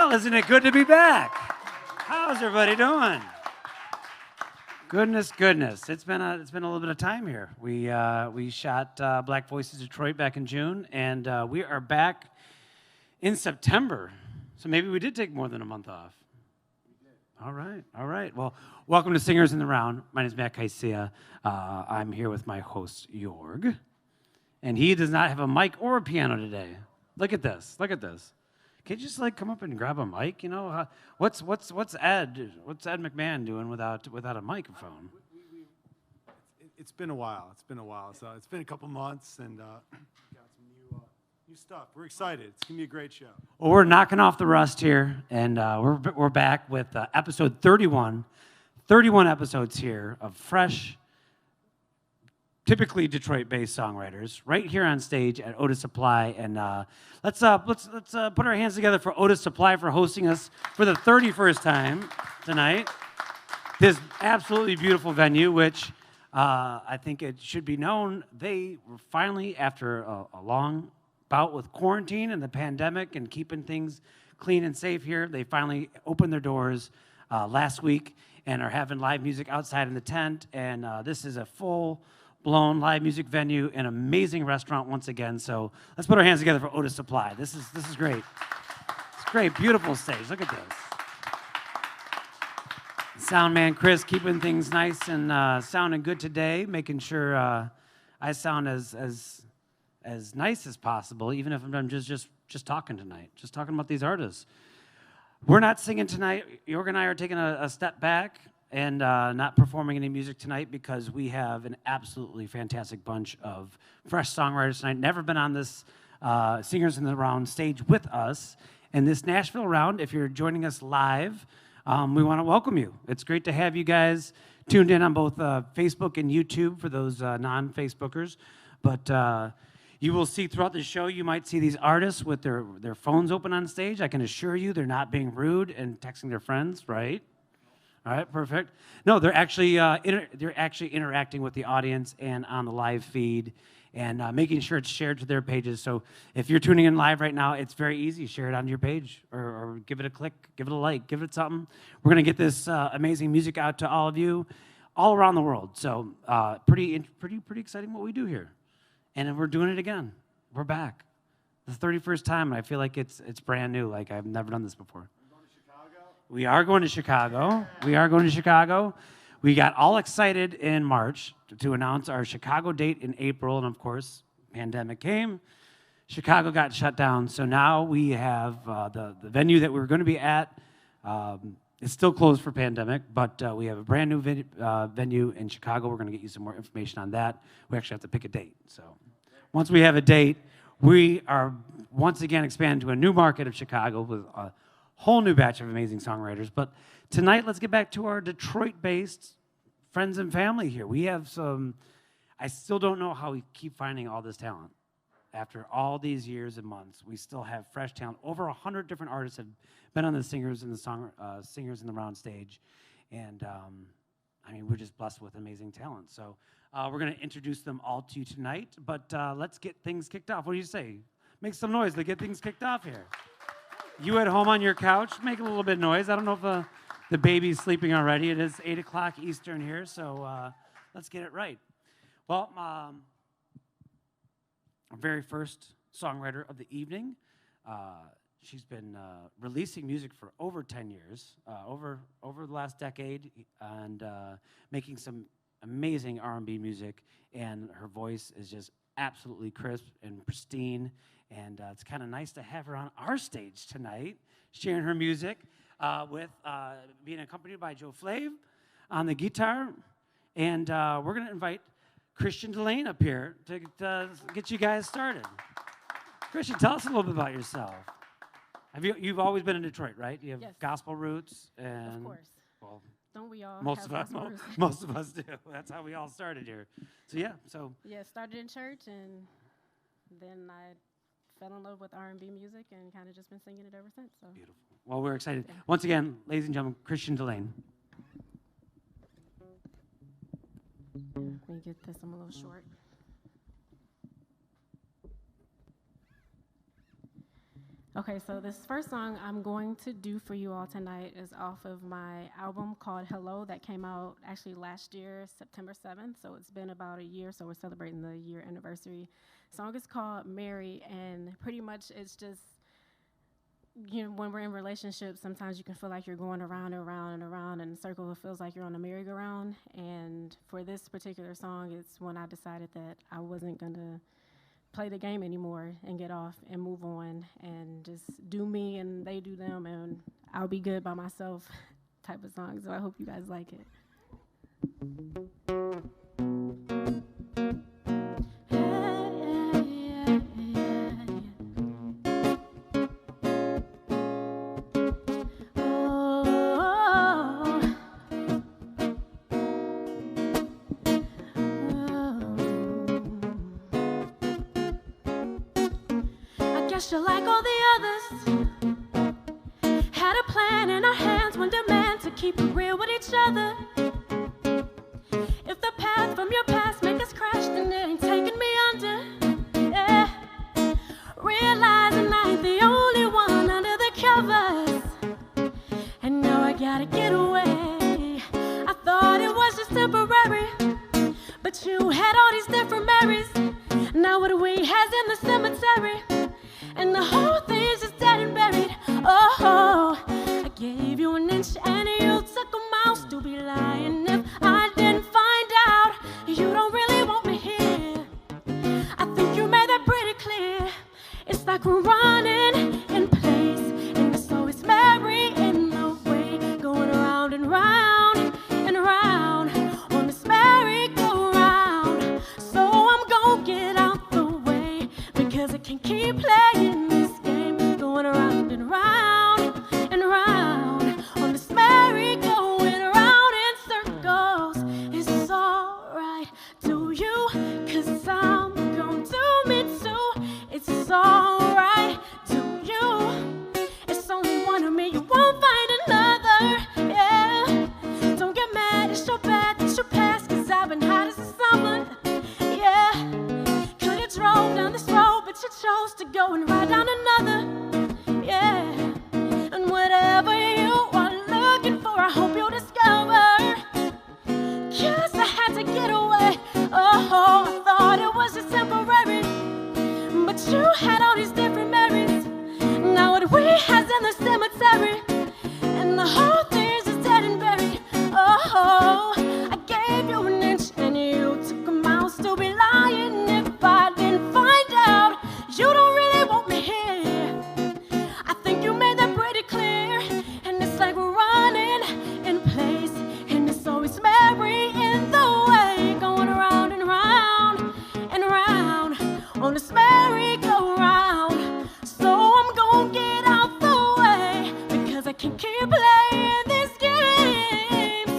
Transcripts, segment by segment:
Well, isn't it good to be back? How's everybody doing? Goodness. It's been a little bit of time here. We shot Black Voices Detroit back in June, and we are back in September. So maybe we did take more than a month off. All right. Well, welcome to Singers in the Round. My name is Matt Kaisia. I'm here with my host, Jorg. And he does not have a mic or a piano today. Look at this. Can't you just come up and grab a mic? You know, what's Ed McMahon doing without a microphone? It's been a while. So it's been a couple months, and got some new stuff. We're excited. It's gonna be a great show. Well, we're knocking off the rust here, and we're back with episode 31. 31 episodes here of fresh, typically Detroit-based songwriters, right here on stage at Otus Supply, and let's put our hands together for Otus Supply for hosting us for the 31st time tonight. This absolutely beautiful venue, which I think it should be known, they were finally, after a long bout with quarantine and the pandemic and keeping things clean and safe here, they finally opened their doors last week and are having live music outside in the tent, and this is a full-blown live music venue, an amazing restaurant once again. So let's put our hands together for Otus Supply. This is great. It's great, beautiful stage. Look at this. Sound man Chris keeping things nice and sounding good today, making sure I sound as nice as possible, even if I'm just talking tonight, just talking about these artists. We're not singing tonight. Jorg and I are taking a step back and not performing any music tonight because we have an absolutely fantastic bunch of fresh songwriters tonight. Never been on this Singers in the Round stage with us. And this Nashville round, if you're joining us live, we want to welcome you. It's great to have you guys tuned in on both Facebook and YouTube for those non-Facebookers. But you will see throughout the show, you might see these artists with their phones open on stage. I can assure you they're not being rude and texting their friends, right? All right, perfect. No, they're actually interacting with the audience and on the live feed and making sure it's shared to their pages. So if you're tuning in live right now, it's very easy. Share it on your page or give it a click, give it a like, give it something. We're going to get this amazing music out to all of you all around the world. So pretty exciting what we do here. And we're doing it again. We're back. The 31st time, and I feel like it's brand new, like I've never done this before. We are going to Chicago. We got all excited in March to announce our Chicago date in April, and of course, pandemic came. Chicago got shut down, so now we have the venue that we were going to be at. It's still closed for pandemic, but we have a brand new venue in Chicago. We're going to get you some more information on that. We actually have to pick a date. So once we have a date, we are once again expanding to a new market of Chicago with a whole new batch of amazing songwriters. But tonight, let's get back to our Detroit-based friends and family here. We have some, I still don't know how we keep finding all this talent. After all these years and months, we still have fresh talent. Over 100 different artists have been on the Singers in the Round stage. And we're just blessed with amazing talent. So we're going to introduce them all to you tonight. But let's get things kicked off. What do you say? Make some noise to get things kicked off here. You at home on your couch, make a little bit of noise. I don't know if the baby's sleeping already. It is 8 o'clock Eastern here, so let's get it right. Well, our very first songwriter of the evening. She's been releasing music for over 10 years, over the last decade, and making some amazing R&B music, and her voice is just absolutely crisp and pristine, and it's kind of nice to have her on our stage tonight, sharing her music, with being accompanied by Joe Flav on the guitar, and we're going to invite Christian Delane up here to get you guys started. Christian, tell us a little bit about yourself. You've always been in Detroit, right? You have Yes. gospel roots, and Of course. well, Don't we all? most have of us, gospel roots? most of us do. That's how we all started here. So yeah, Yeah, started in church, and then I fell in love with R&B music, and kind of just been singing it ever since. So beautiful. Well, we're excited. Yeah. Once again, ladies and gentlemen, Christian Delane. let me get this. I'm a little short. Okay, so this first song I'm going to do for you all tonight is off of my album called Hello that came out actually last year, September 7th. So it's been about a year, so we're celebrating the year anniversary. The song is called Mary, and pretty much it's just, when we're in relationships, sometimes you can feel like you're going around and around and around in a circle. It feels like you're on a merry-go-round. And for this particular song, it's when I decided that I wasn't going to play the game anymore and get off and move on and just do me and they do them and I'll be good by myself type of song. So I hope you guys like it. Just like all the others, had a plan in our hands, one demand to keep it real with each other. If the path from your past make us crash, then it ain't taking me under. Yeah, realizing I ain't the only one under the covers, and now I gotta get away. I thought it was just temporary, but you had all these different Marys. Now what we has in the cemetery, and the whole thing's just dead and buried. Oh, I gave you an inch and you took a mile. Still be lying if I didn't find out you don't really want me here. I think you made that pretty clear. It's like we're running in place, and it's always merry in the way, going around and round and round on this merry-go-round. So I'm gonna get out the way, because I can't keep playing this game, going around and round and round on this merry, going around in circles. It's alright, do you? 'Cause I'm gonna do me too. It's alright, do you? It's only one of me, you won't find another. Yeah, don't get mad, it's so bad that you passed, 'cause I've been hot as the summer. Yeah, could've drove down this road, but you chose to go and ride down another. Yeah, and whatever you are looking for, I hope you'll discover. 'Cause I had to get away. Oh, I thought it was just temporary, but you had all these different Marys. Now what we has in the cemetery, and the whole thing's just dead and buried. Oh, I gave you an inch and you took a mile. Still be lying if I didn't find out you don't really want me here. I think you made that pretty clear, and it's like we're running in place, and it's always merry in the way, going around and round and round on this merry-go-round. So I'm gonna get out the way, because I can't keep playing these games,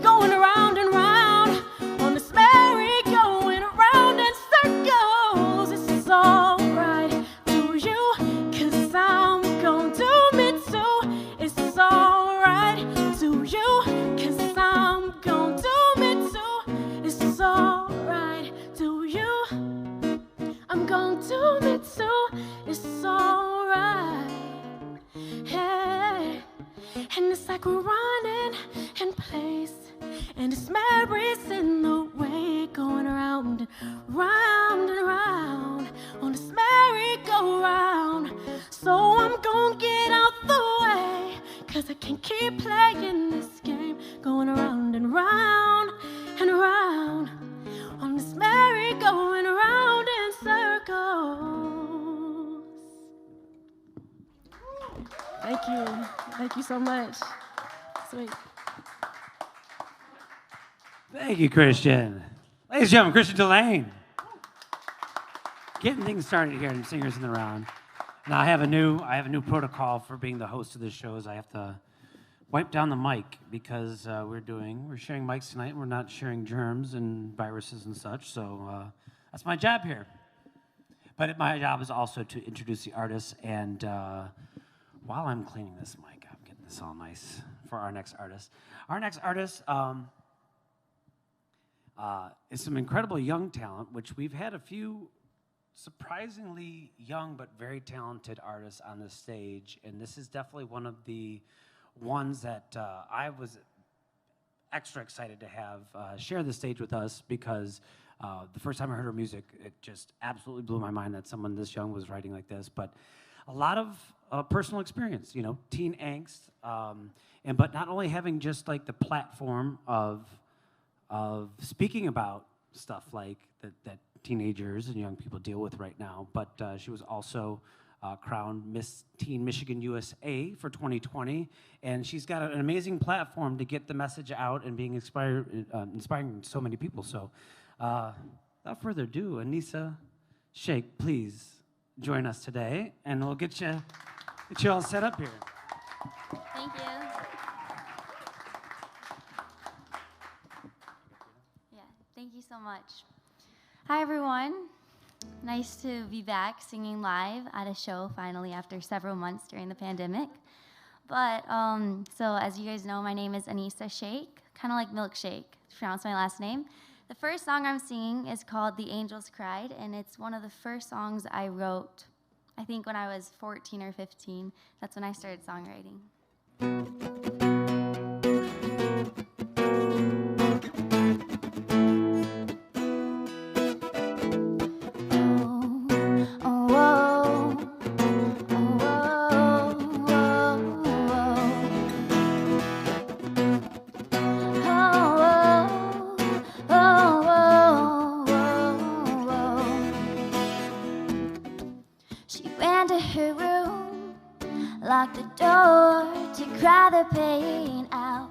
going around and round on this merry, going around in circles. It's alright, do you? 'Cause I'm gonna do me too. It's alright, do you? 'Cause I'm gonna do me too. It's alright, do you? I'm gonna do me too. It's alright. Hey, and it's like we're running in place, and it's Mary's in the way, going around and round and round on this merry-go-round. So I'm gonna get out the way, 'cause I can't keep playing this game, going around and round on this merry, going around in circles. Thank you. Thank you so much. Sweet. Thank you, Christian. Ladies and gentlemen, Christian Delane. Getting things started here in Singers in the Round. Now I have a new protocol for being the host of this show. Is I have to wipe down the mic, because we're sharing mics tonight, and we're not sharing germs and viruses and such. So that's my job here. But my job is also to introduce the artists. And while I'm cleaning this mic, I'm getting this all nice for our next artist. Our next artist is some incredible young talent, which we've had a few surprisingly young but very talented artists on the stage, and this is definitely one of the ones that I was extra excited to have share the stage with us because the first time I heard her music, it just absolutely blew my mind that someone this young was writing like this. But a lot of personal experience, you know, teen angst, but not only having just like the platform of speaking about stuff like that teenagers and young people deal with right now, but she was also crowned Miss Teen Michigan USA for 2020, and she's got an amazing platform to get the message out and being inspiring so many people. So, without further ado, Anissa Sheikh, please join us today, and we'll get you all set up here. Thank you. Yeah, thank you so much. Hi, everyone. Nice to be back singing live at a show finally after several months during the pandemic. But, so as you guys know, my name is Anissa Sheikh, kind of like milkshake, to pronounce my last name. The first song I'm singing is called The Angels Cried, and it's one of the first songs I wrote, I think when I was 14 or 15. That's when I started songwriting. Her room, locked the door to cry the pain out.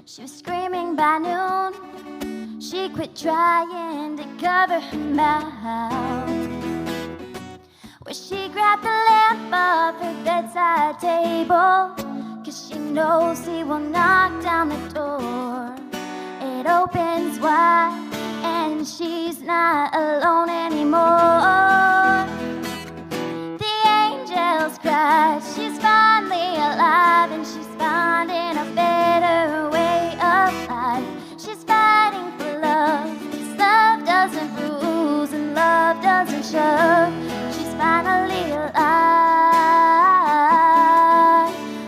She was screaming by noon. She quit trying to cover her mouth. Well, she grabbed the lamp off her bedside table, 'cause she knows he will knock down the door. It opens wide and she's not alone anymore. Cried. She's finally alive and she's finding a better way of life. She's fighting for love, 'cause love doesn't bruise and love doesn't shove. She's finally alive.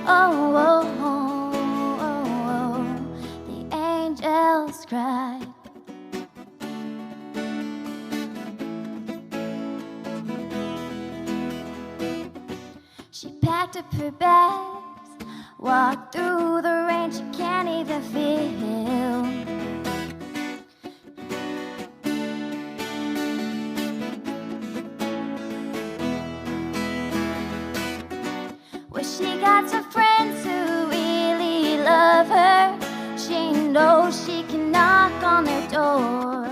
Oh, oh, oh, oh, oh. The angels cried. She packed up her bags, walked through the rain she can't even feel. Well, she got some friends who really love her. She knows she can knock on their door.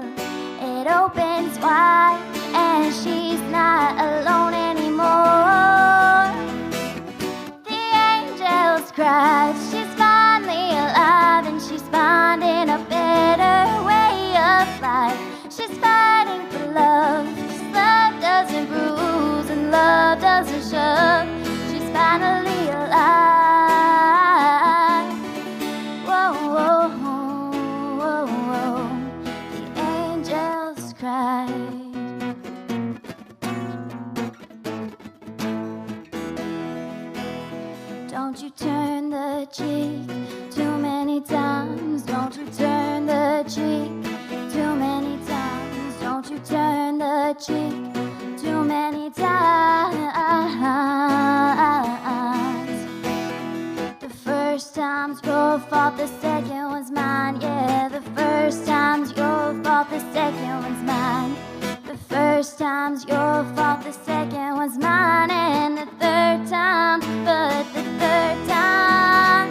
It opens wide and she's not alone anymore. Cried. She's finally alive and she's finding a better way of life. She's fighting for love, 'cause love doesn't bruise and love doesn't shove. She's finally alive. Whoa, whoa, whoa, whoa. The angels cried. Don't you turn the cheek too many times. Don't you turn the cheek too many times. Don't you turn the cheek too many times. The first time's your fault, the second one's mine. Yeah, the first time's your fault, the second one's mine. The first time's your fault, the second one's mine. And the third time, but the third time,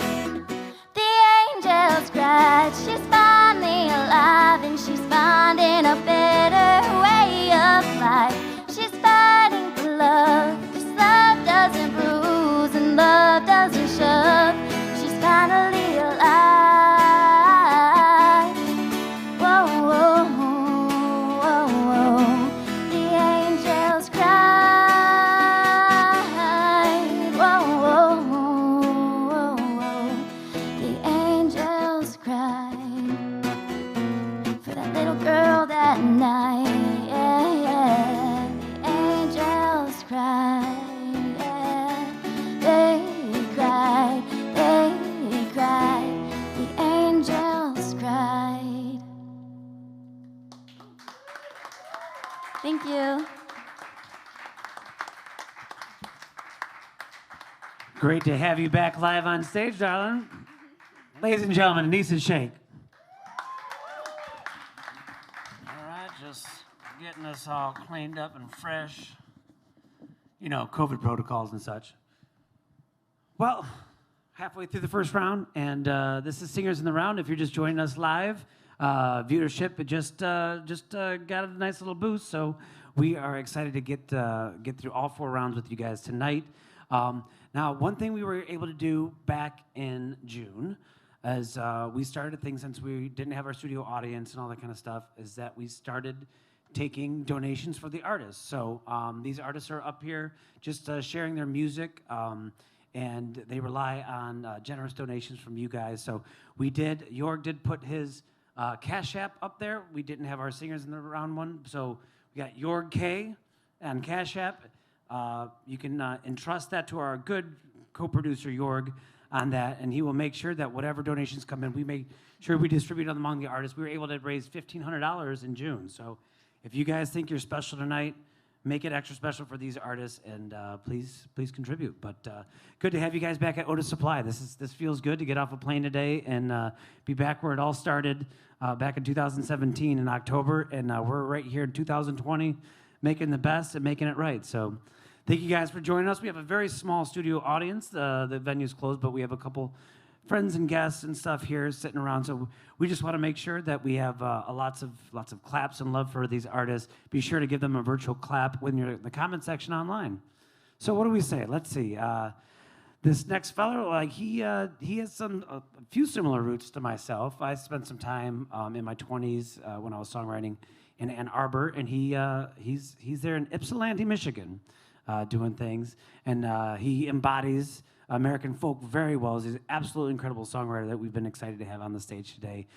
the angels cried. She's finally alive and she's finding a better way of life. She's fighting for love, 'cause love doesn't bruise and love doesn't shove. She's finally alive. Whoa, whoa, whoa, whoa. The angels cried. Whoa, whoa, whoa, whoa. The angels cried for that little girl that night. Yeah, yeah. Thank you. Great to have you back live on stage, darling. Ladies and gentlemen, Anissa Shake. All right, just getting us all cleaned up and fresh. You know, COVID protocols and such. Well, halfway through the first round, and this is Singers in the Round. If you're just joining us live, viewership just got a nice little boost, so we are excited to get through all 4 rounds with you guys tonight. Now, one thing we were able to do back in June as we started things since we didn't have our studio audience and all that kind of stuff, is that we started taking donations for the artists. So these artists are up here just sharing their music, and they rely on generous donations from you guys. So Jorg did put his Cash App up there. We didn't have our Singers in the Round one, so we got Jorg K on Cash App. You can entrust that to our good co-producer Jorg on that, and he will make sure that whatever donations come in, we make sure we distribute them among the artists. We were able to raise $1,500 in June, so if you guys think you're special tonight, make it extra special for these artists, and please contribute. But good to have you guys back at Otus Supply. This feels good to get off a plane today and be back where it all started back in 2017 in October, and we're right here in 2020 making the best and making it right. So thank you guys for joining us. We have a very small studio audience. The venue's closed, but we have a couple friends and guests and stuff here sitting around. So we just want to make sure that we have lots of claps and love for these artists. Be sure to give them a virtual clap when you're in the comment section online. So what do we say? Let's see. This next fellow, like he has a few similar roots to myself. I spent some time in my 20s when I was songwriting in Ann Arbor, and he's there in Ypsilanti, Michigan, doing things, and he embodies American folk very well. He's an absolutely incredible songwriter that we've been excited to have on the stage today.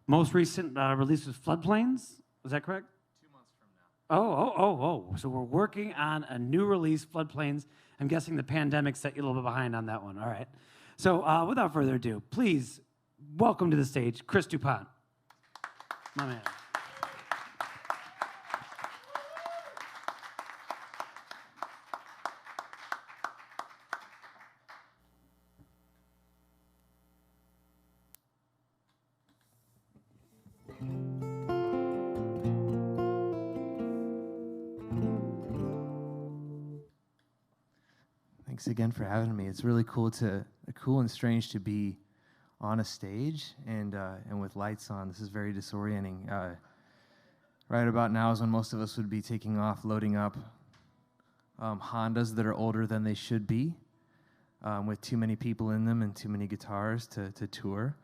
Most recent release was Floodplains. Was that correct? 2 months from now. Oh. So we're working on a new release, Floodplains. I'm guessing the pandemic set you a little bit behind on that one. All right. So without further ado, please welcome to the stage, Chris DuPont. My man. Thanks again for having me. It's really cool and strange to be on a stage and with lights on. This is very disorienting. Right about now is when most of us would be taking off, loading up Hondas that are older than they should be, with too many people in them and too many guitars to tour.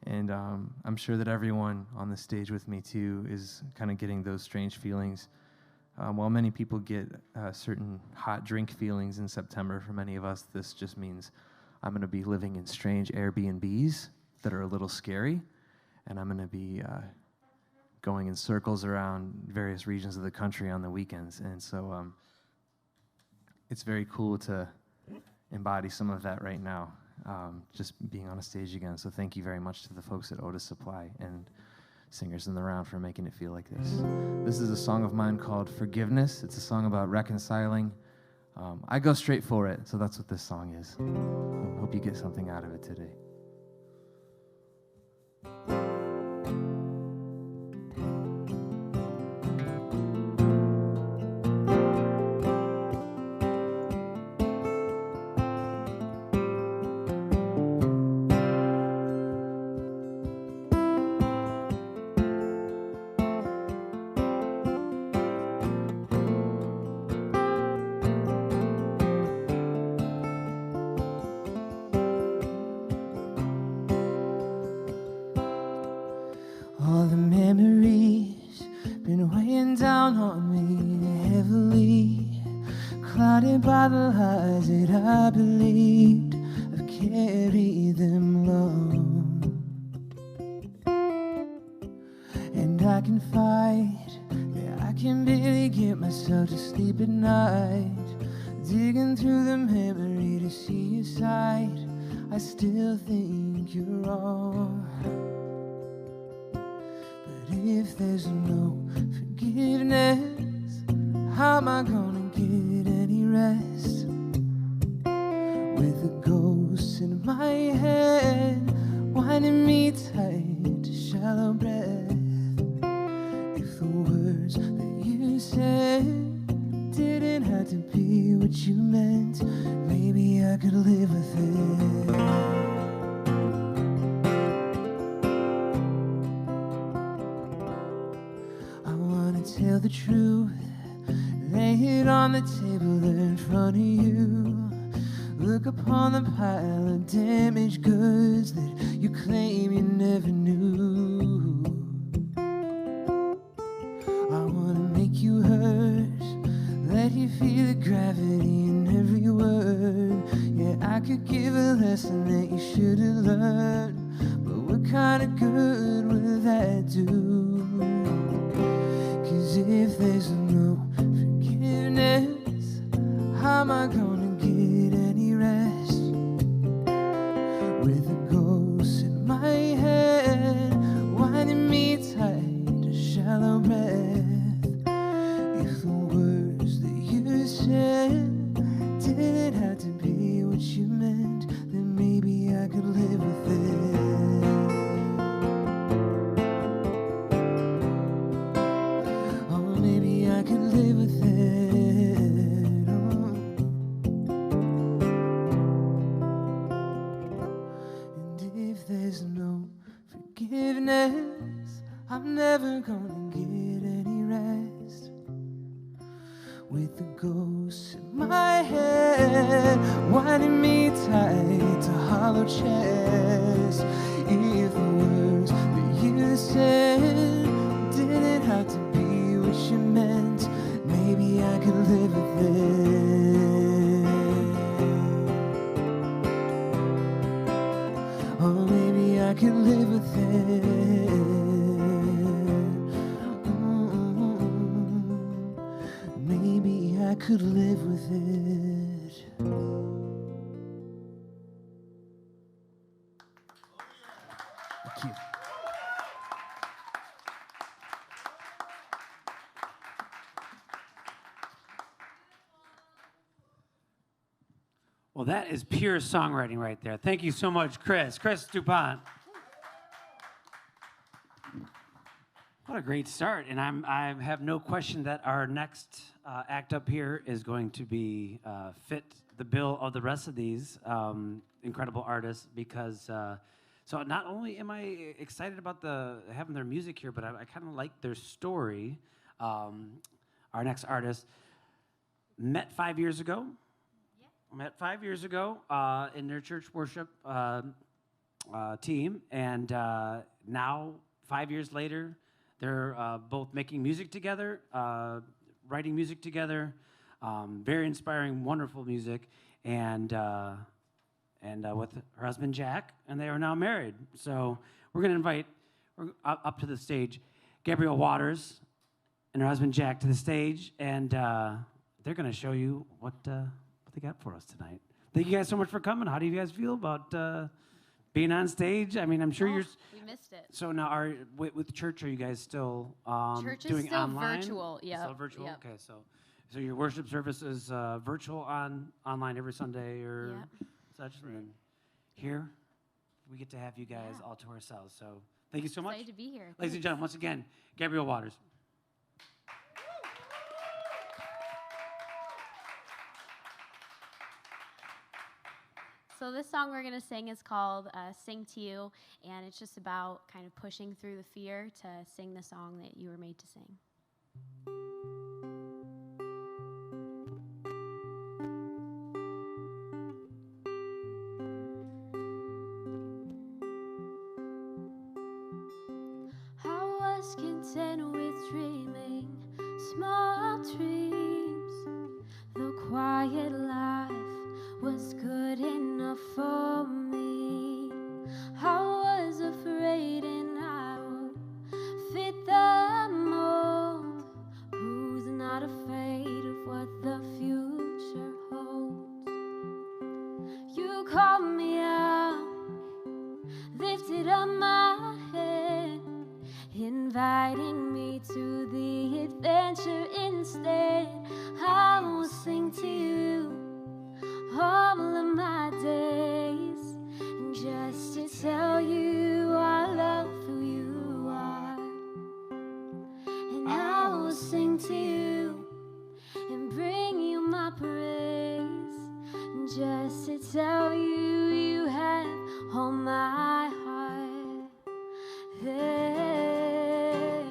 And I'm sure that everyone on the stage with me too is kind of getting those strange feelings. While many people get certain hot drink feelings in September, for many of us, this just means I'm going to be living in strange Airbnbs that are a little scary, and I'm going to be going in circles around various regions of the country on the weekends. And so it's very cool to embody some of that right now, just being on a stage again. So thank you very much to the folks at Otus Supply and Singers in the Round for making it feel like this. This is a song of mine called Forgiveness. It's a song about reconciling. I go straight for it, so that's what this song is. Hope you get something out of it today. All the memories been weighing down on me heavily, clouded by the lies that I believed. I've carried them long, and I can fight, yeah, I can barely get myself to sleep at night, digging through the memory to see your side. I still think you're wrong. If there's no forgiveness, forgiveness. How am I gonna get any rest with a ghost in my head, winding me tight to shallow breath? If the words that you said didn't have to be what you meant, maybe I could live with it. I wanna tell the truth, lay it on the table there in front of you. Look upon the pile of damaged goods that you claim you never knew. I wanna make you hurt, let you feel the gravity in every word. Yeah, I could give a lesson that you should have learned, but what kind of good will that do? 'Cause if there's no forgiveness, how am I gonna get any rest with a ghost in my head, winding me tight to shallow breath? If the words that you said didn't have to be what you meant, then maybe I could live with it. Oh, maybe I could live with it. Oh. And if there's no forgiveness, I'm never gonna get any rest with the ghost in my head, winding me tight to hollow chest. If the words that you said didn't have to be what you meant, maybe I could live with it. Oh, maybe I could live with it. Maybe I could live with it. Thank you. Well, that is pure songwriting right there. Thank you so much, Chris. Chris DuPont. What a great start. And I have no question that our next act up here is going to be fit the bill of the rest of these incredible artists, because so not only am I excited about having their music here, but I kind of like their story. Our next artist met 5 years ago. Met 5 years ago in their church worship team, and now 5 years later, they're both making music together, writing music together, very inspiring, wonderful music, and with her husband Jack, and they are now married. So we're going to invite up to the stage Gabrielle Waters and her husband Jack to the stage, and they're going to show you what they got for us tonight. Thank you guys so much for coming. How do you guys feel about being on stage? I mean, I'm sure you're. We missed it. So now, with the church, are you guys still Church is doing still online? virtual. Yeah. Still virtual. Yep. Okay, so your worship service is virtual online every Sunday, or such. And then here, we get to have you guys all to ourselves. So thank you so much, Excited to be here. ladies and gentlemen. Once again, Gabrielle Waters. So this song we're going to sing is called Sing to You, and it's just about kind of pushing through the fear to sing the song that you were made to sing. I was content with dreaming small dreams. The quiet life was good enough for me. I was afraid and I would fit the mold. Who's not afraid of what the future holds? You called me out, lifted up my head, invited inviting me to the adventure instead. I will sing to you all of my days, and just to tell you I love who you are. And I will sing to you and bring you my praise, and just to tell you you have all my heart. Hey,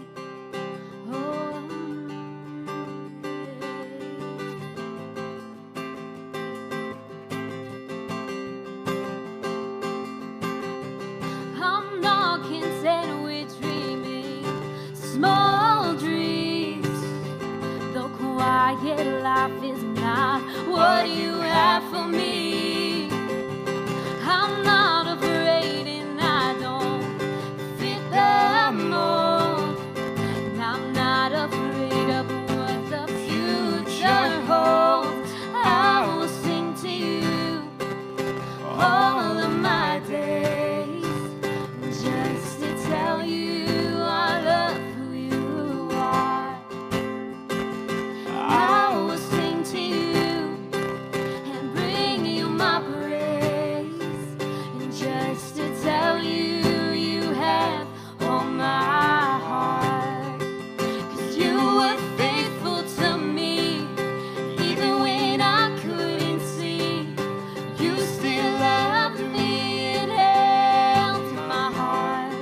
oh, I'm not content with dreaming small dreams, though quiet life is not what you have for me. I'm not afraid and I don't fit the mold, and I'm not afraid of what the future holds. I will sing to you all of my days, just to tell you I love who you are. I will sing to you and bring you my praise, and just to tell you you have all my heart. 'Cause you were faithful to me, even when I couldn't see. You still loved me and held my heart,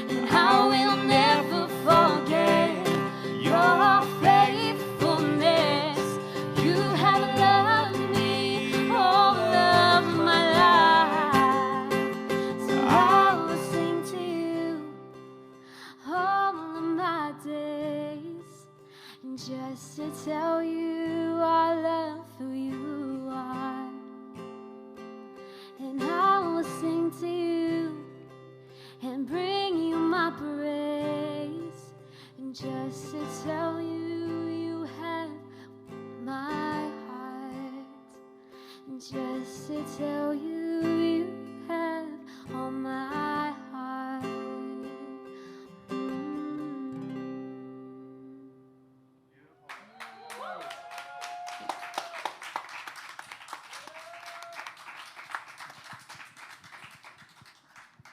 and I will never forget your faithfulness. You have loved me all of my life, so I will sing to you all of my days, and just to tell you I love who you are. And I will sing to you and bring you my praise, and just to tell you you have my heart, and just to tell you you have all my heart.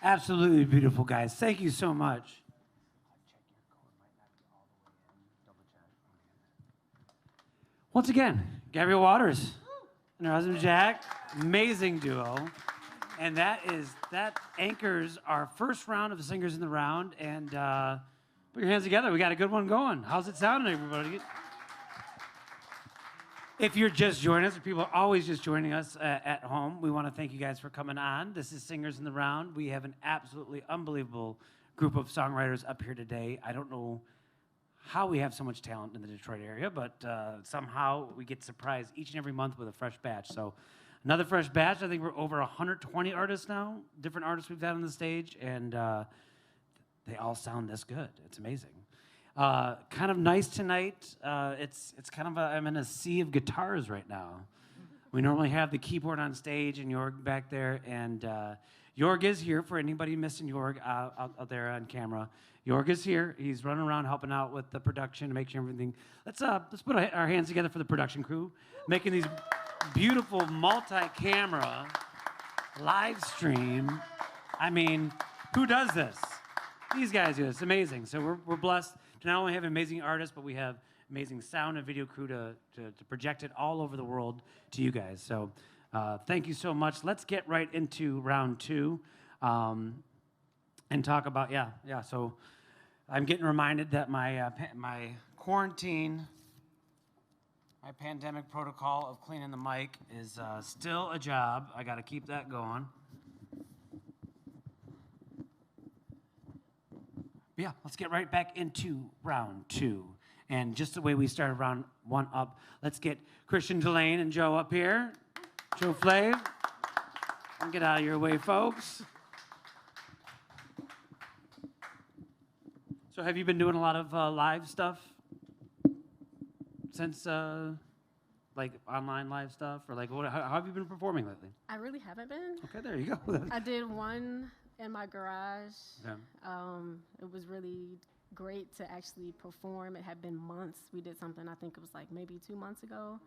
Absolutely beautiful, guys. Thank you so much. Once again, Gabrielle Waters and her husband Jack, amazing duo. And that anchors our first round of Singers in the Round. And put your hands together. We got a good one going. How's it sounding, everybody? If you're just joining us, or people are always just joining us at home, we want to thank you guys for coming on. This is Singers in the Round. We have an absolutely unbelievable group of songwriters up here today. I don't know how we have so much talent in the Detroit area, but somehow we get surprised each and every month with a fresh batch. So another fresh batch. I think we're over 120 artists now, different artists we've had on the stage, and they all sound this good. It's amazing. Kind of nice tonight. It's kind of I'm in a sea of guitars right now. We normally have the keyboard on stage and Jorg back there, and Jorg is here for anybody missing Jorg out there on camera. Jorg is here. He's running around helping out with the production to make sure everything. Let's put our hands together for the production crew, making these beautiful multi-camera live stream. I mean, who does this? These guys do this. It's amazing. So we're blessed to not only have amazing artists, but we have amazing sound and video crew to project it all over the world to you guys. So thank you so much. Let's get right into round two and talk about, so I'm getting reminded that my quarantine, my pandemic protocol of cleaning the mic is still a job. I got to keep that going. Yeah, let's get right back into round two. And just the way we started round one up, let's get Christian Delane and Joe up here. Joe Flav. Get out of your way, folks. So have you been doing a lot of live stuff since, like online live stuff? Or like, how have you been performing lately? I really haven't been. Okay, there you go. I did one in my garage. Yeah. It was really great to actually perform. It had been months. We did something, I think it was like maybe 2 months ago.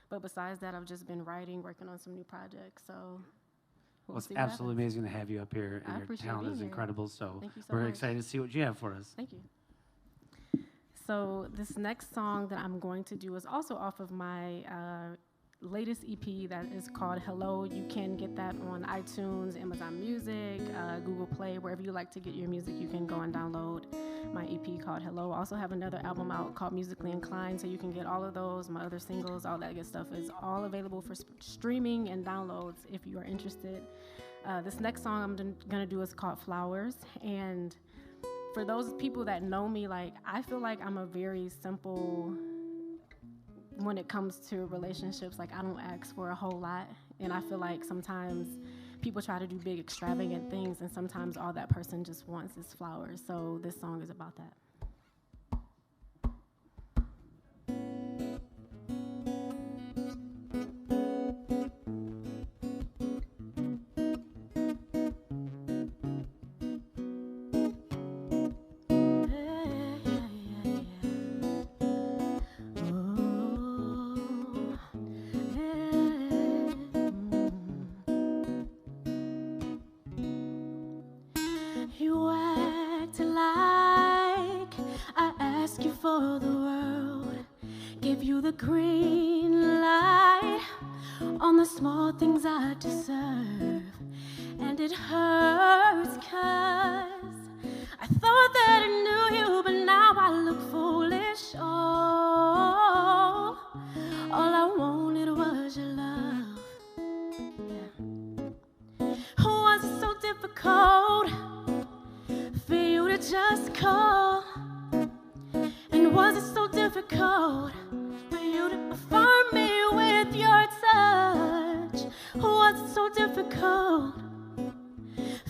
But besides that, I've just been writing, working on some new projects. So Well, it's see what absolutely happens. amazing to have you up here, I and your appreciate talent being is here. incredible. So, Thank you so we're much. excited to see what you have for us. Thank you. So this next song that I'm going to do is also off of my latest EP that is called Hello. You can get that on iTunes, Amazon Music, Google Play, wherever you like to get your music. You can go and download my EP called Hello. I also have another album out called Musically Inclined, so you can get all of those. My other singles, all that good stuff is all available for streaming and downloads if you are interested. This next song I'm gonna do is called Flowers, and for those people that know me, like, I feel like I'm a very simple when it comes to relationships. Like, I don't ask for a whole lot, and I feel like sometimes people try to do big extravagant things, and sometimes all that person just wants is flowers. So this song is about that. You act like I ask you for the world, give you the green light on the small things I deserve, and it hurts 'cause I thought that I knew you, but now I look foolish. Oh, all I wanted was your love. Yeah. Was it so difficult for you to just call? And was it so difficult for you to affirm me with your touch? Was it so difficult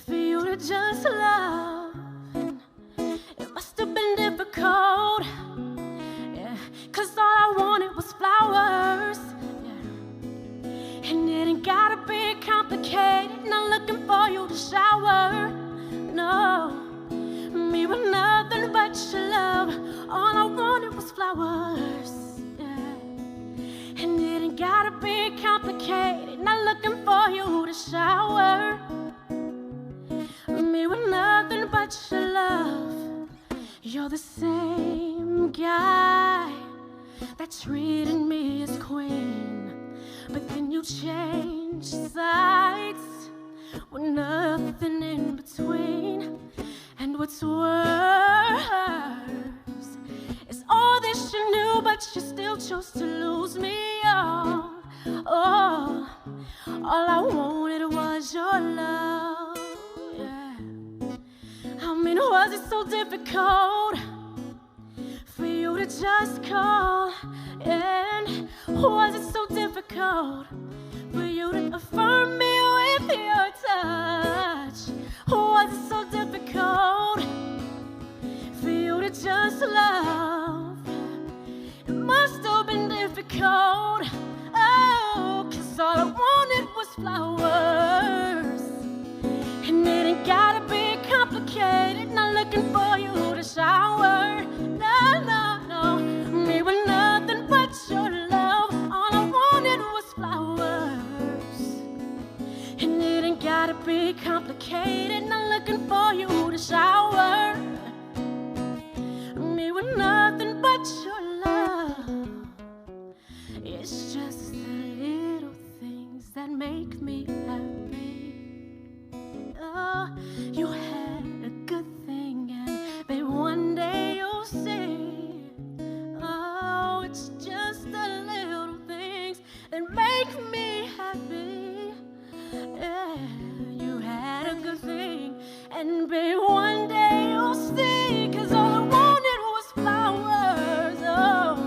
for you to just love? And it must have been difficult, yeah, 'cause all I wanted was flowers, yeah. And it ain't gotta be complicated, not looking for you to shower, no. Me with nothing but your love, all I wanted was flowers, yeah. And it ain't gotta be complicated, not looking for you to shower. Me with nothing but your love. You're the same guy that treated me as queen, but then you changed sides with nothing in between. And what's worse is all this you knew, but you still chose to lose me. Oh, oh, all I wanted was your love, yeah. I mean, was it so difficult for you to just call? And was it so difficult for you to affirm me with your touch? Was it so difficult for you to just love? It must have been difficult, oh, 'cause all I wanted was flowers. And it ain't gotta be complicated, not looking for you to shower, no, no, no. Me with nothing but your love, all I wanted was flowers. And it ain't gotta be complicated, not looking for you to shower. Me with nothing but your love. It's just the little things that make me happy. Oh, you had a good thing, and babe, one day you'll see. Oh, it's just the little things that make me happy. Yeah, you had a good thing, and babe, one day you'll see. 'Cause all I wanted was flowers, oh.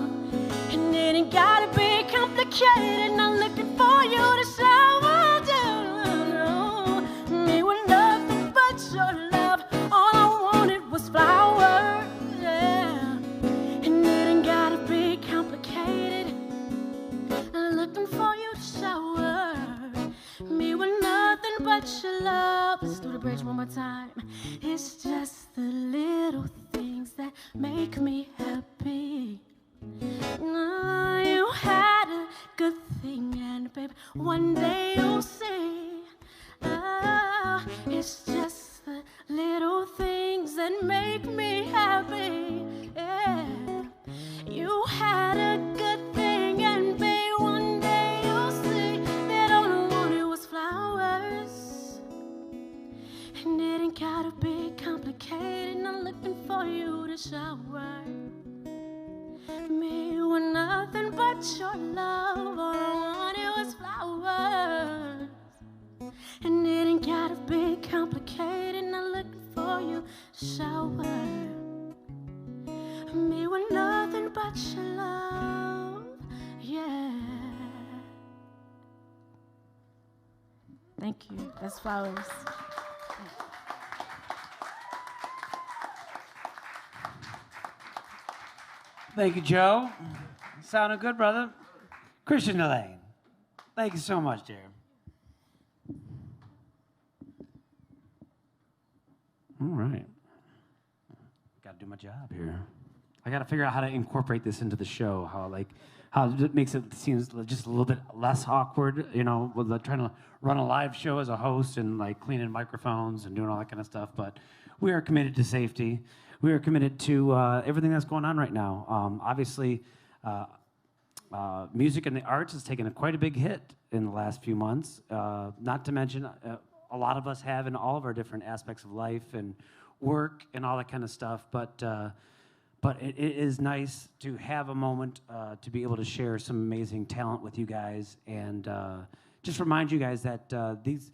And it ain't gotta be complicated, not looking for you to shower down. It's just the little things that make me happy. No, you had a good thing, and babe, one day you'll see. Oh, it's just the little things that make me happy. Yeah, you had a good thing, and babe, one day you'll see that all I wanted was flowers. And it ain't gotta be complicated. Not looking for you to shower me with nothing but your love. All I wanted was flowers. And it ain't gotta be complicated. Not looking for you to shower me with nothing but your love. Yeah. Thank you. That's flowers. Thank you, Joe. Sounded good, brother. Christian Elaine. Thank you so much, dear. All right. Got to do my job here. I got to figure out how to incorporate this into the show. How it makes it seems just a little bit less awkward. You know, with trying to run a live show as a host and like cleaning microphones and doing all that kind of stuff. But we are committed to safety. We are committed to everything that's going on right now. Obviously, music and the arts has taken quite a big hit in the last few months. Not to mention, a lot of us have in all of our different aspects of life and work and all that kind of stuff. But it is nice to have a moment to be able to share some amazing talent with you guys and just remind you guys that these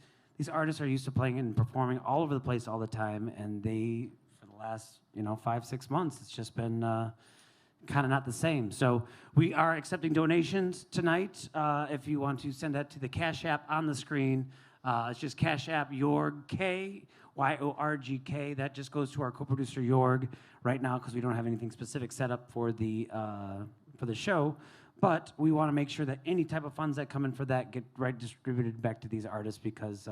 artists are used to playing and performing all over the place all the time, and they, for the last 5-6 months, it's just been kind of not the same. So we are accepting donations tonight. If you want to send that to the Cash App on the screen, it's just Cash App Yorg, K-Y-O-R-G-K. That just goes to our co-producer Yorg right now because we don't have anything specific set up for the show. But we want to make sure that any type of funds that come in for that get right distributed back to these artists because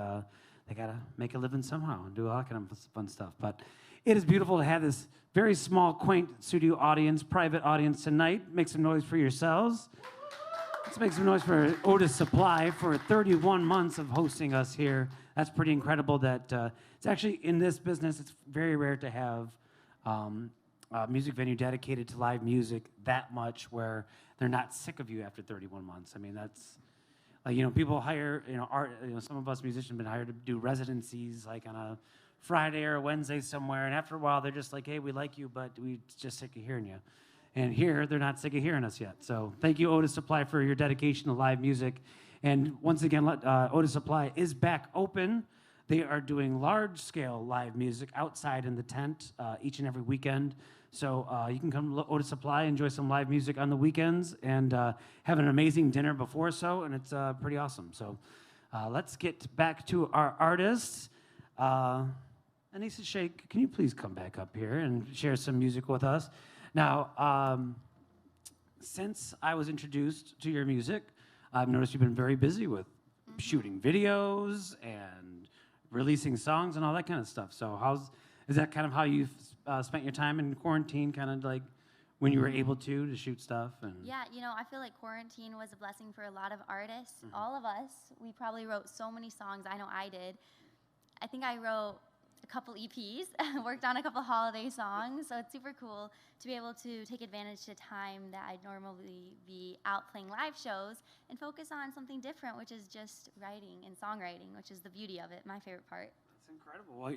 they got to make a living somehow and do all that kind of fun stuff. But it is beautiful to have this very small, quaint studio audience, private audience tonight. Make some noise for yourselves. Let's make some noise for Otus Supply for 31 months of hosting us here. That's pretty incredible that it's actually in this business, it's very rare to have a music venue dedicated to live music that much where they're not sick of you after 31 months. I mean, that's, like, people hire, some of us musicians have been hired to do residencies like on a Friday or a Wednesday somewhere, and after a while they're just like, hey, we like you, but we just sick of hearing you. And here, they're not sick of hearing us yet. So thank you, Otus Supply, for your dedication to live music. And once again, Otus Supply is back open. They are doing large-scale live music outside in the tent each and every weekend. So you can come to Otus Supply, enjoy some live music on the weekends, and have an amazing dinner before so, and it's pretty awesome. So let's get back to our artists. Anissa Sheikh, can you please come back up here and share some music with us? Now, since I was introduced to your music, I've noticed you've been very busy with shooting videos and releasing songs and all that kind of stuff. So is that kind of how you've spent your time in quarantine, kind of like when you were able to shoot stuff? And Yeah, I feel like quarantine was a blessing for a lot of artists. Mm-hmm. All of us, we probably wrote so many songs. I know I did. I think I wrote a couple EPs, worked on a couple holiday songs, so it's super cool to be able to take advantage of time that I'd normally be out playing live shows and focus on something different, which is just writing and songwriting, which is the beauty of it, my favorite part. That's incredible. Well,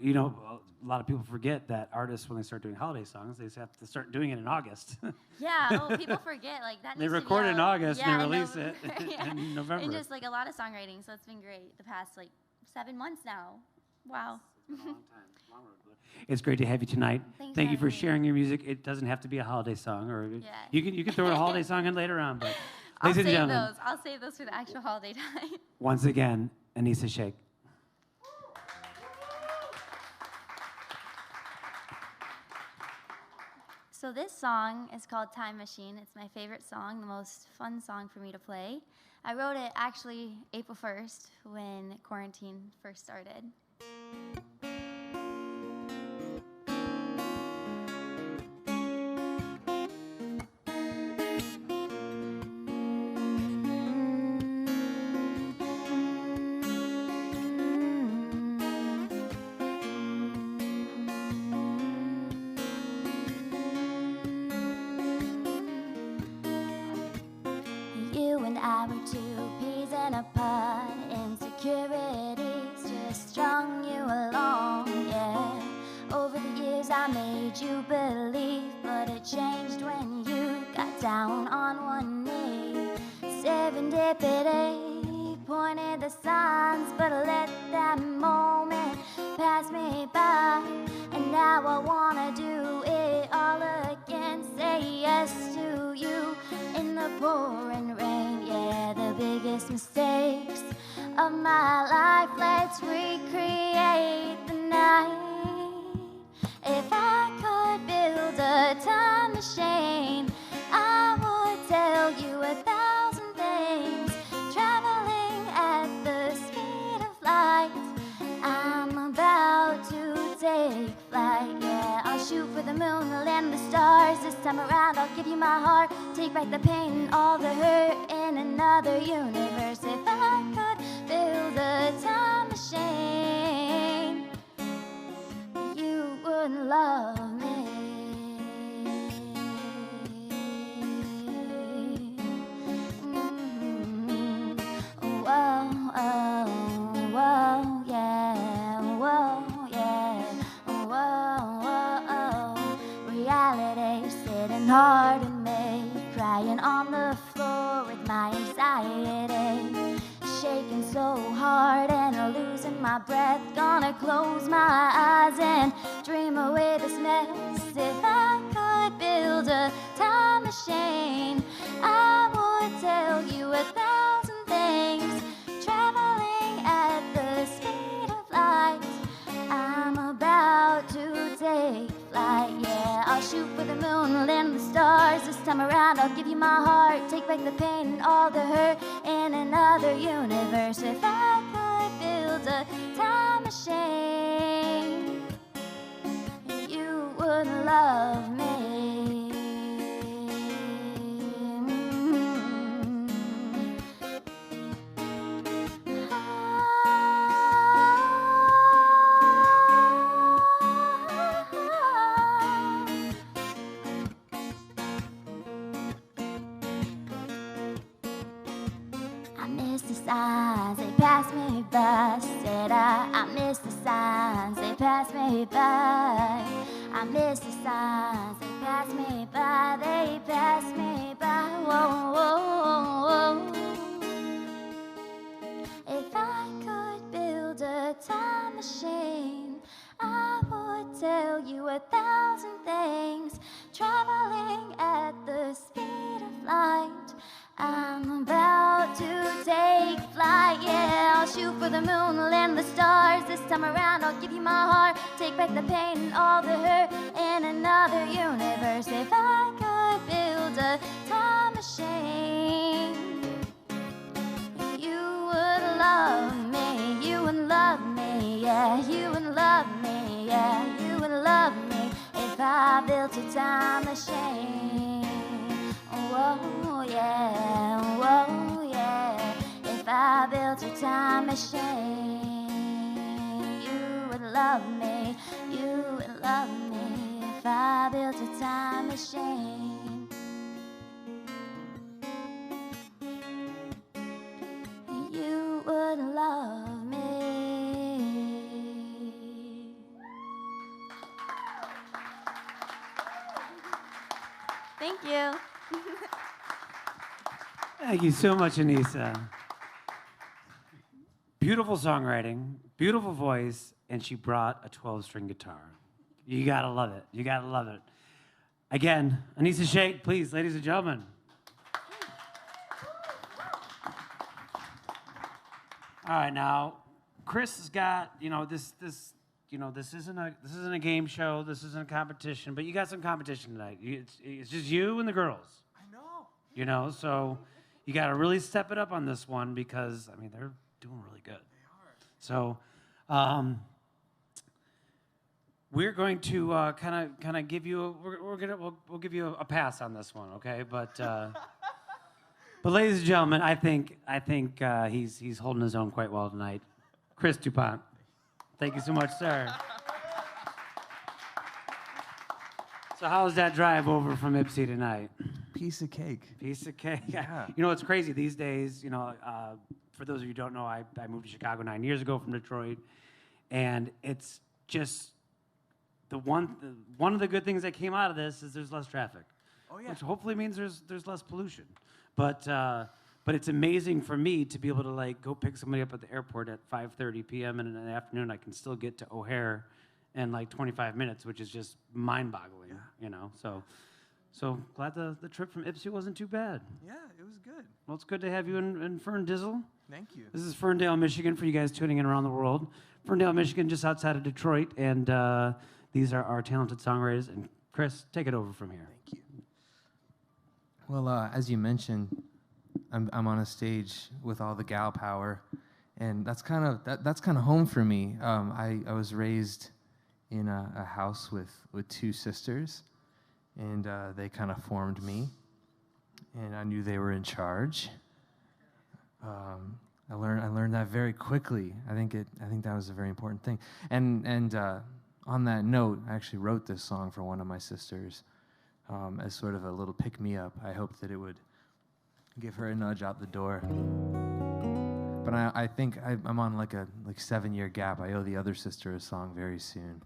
a lot of people forget that artists, when they start doing holiday songs, they just have to start doing it in August. Yeah, well, people forget, that they needs record to be in August and they release it in November. And just a lot of songwriting, so it's been great the past 7 months now. Wow. It's been a long time. It's great to have you tonight. Thank you for sharing your music. It doesn't have to be a holiday song, or you can throw a holiday song in later on. But I'll save those for the actual holiday time. Once again, Anissa Sheikh. So this song is called Time Machine. It's my favorite song, the most fun song for me to play. I wrote it actually April 1st when quarantine first started. I were two peas in a pod. Insecurities just strung you along, yeah. Over the years I made you believe, but it changed when you got down on one knee. Serendipity pointed the signs, but I let that moment pass me by. And now I wanna do it all again. Say yes to you in the pouring rain. Yeah, the biggest mistakes of my life. Let's recreate the night. If I could build a time machine, I would tell you 1,000 things. Traveling at the speed of light, I'm about to take flight. Yeah, I'll shoot for the moon, land the stars. This time around I'll give you my heart. Take back the pain and all the hurt in another universe. If I could build a time machine, you would love me. Whoa, oh, whoa, yeah, whoa, yeah, whoa, oh. Reality sitting hard in me, crying on the floor with my anxiety, shaking so hard and losing my breath. Gonna close my eyes and dream away this mess. If I could build a time machine, I would tell you 1,000 things. Traveling at the speed of light, I'm about to take flight. Yeah, I'll shoot for the moon, land the stars. This time around I'll give you my heart. Take back the pain and all the hurt in another universe. If I could build a time machine, you would love me. I miss the signs, they pass me by. Said I miss the signs, they pass me by. I miss the signs, they pass me by, they pass me by. Whoa, whoa, whoa. If I could build a time machine, I would tell you 1,000 things. Traveling at the speed of light, I'm about to take flight. Yeah, I'll shoot for the moon, land the stars. This time around I'll give you my heart. Take back the pain and all the hurt in another universe. If I could build a time machine, you would love me. You would love me, yeah. You would love me, yeah. You would love me if I built a time machine. Whoa, yeah, whoa, yeah. If I built a time machine, you would love me. You would love me if I built a time machine. You would love me. Thank you. Thank you so much, Anissa. Beautiful songwriting, beautiful voice, and she brought a 12-string guitar. You gotta love it. You gotta love it. Again, Anissa Shake, please, ladies and gentlemen. All right, now, Chris has got, this isn't a game show, this isn't a competition, but you got some competition tonight. It's just you and the girls. I know. So you got to really step it up on this one because, they're doing really good. They are. So we're going to kind of give you, we'll give you a pass on this one, okay? But ladies and gentlemen, I think he's holding his own quite well tonight. Chris DuPont. Thank you so much, sir. So how was that drive over from Ipsy tonight? piece of cake. Piece of cake. Yeah. You know, it's crazy these days. You know, for those of you who don't know, I moved to Chicago 9 years ago from Detroit, and it's just one of the good things that came out of this is there's less traffic. Oh, yeah. Which hopefully means there's less pollution. But it's amazing for me to be able to like go pick somebody up at the airport at 5:30 p.m. and in the afternoon I can still get to O'Hare in like 25 minutes, which is just mind-boggling. Yeah. You know, so glad the trip from Ipsy wasn't too bad. Yeah, it was good. Well, it's good to have you in Ferndale. Thank you. This is Ferndale, Michigan, for you guys tuning in around the world. Ferndale, Michigan, just outside of Detroit, and these are our talented songwriters. And Chris, take it over from here. Thank you. Well, as you mentioned, I'm on a stage with all the gal power, and that's kind of home for me. I was raised in a house with two sisters, and they kind of formed me, and I knew they were in charge. I learned that very quickly. I think that was a very important thing. And on that note, I actually wrote this song for one of my sisters as sort of a little pick me up. I hoped that it would give her a nudge out the door. But I think I'm on like 7-year gap. I owe the other sister a song very soon.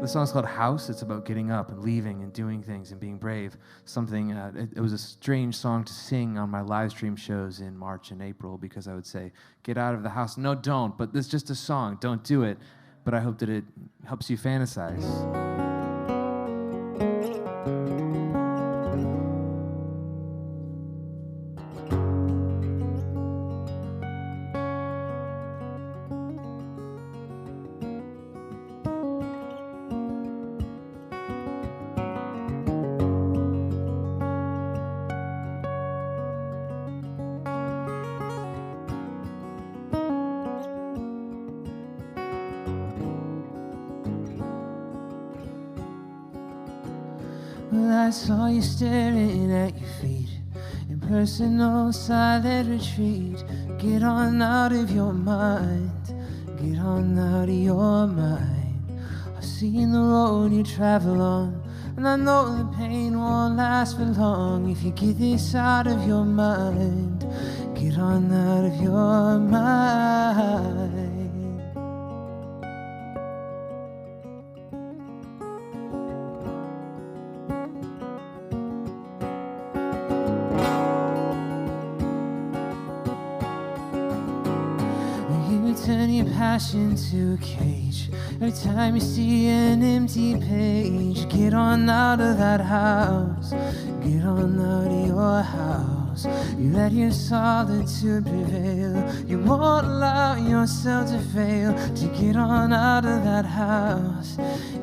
The song's called House. It's about getting up and leaving and doing things and being brave. Something, it was a strange song to sing on my live stream shows in March and April because I would say, get out of the house. No, don't, but it's just a song. Don't do it. But I hope that it helps you fantasize. Well, I saw you staring at your feet in personal silent retreat. Get on out of your mind. Get on out of your mind. I've seen the road you travel on, and I know the pain won't last for long if you get this out of your mind. Get on out of your mind. Turn your passion to a cage. Every time you see an empty page, get on out of that house. Get on out of your house. You let your solitude prevail. You won't allow yourself to fail. To get on out of that house.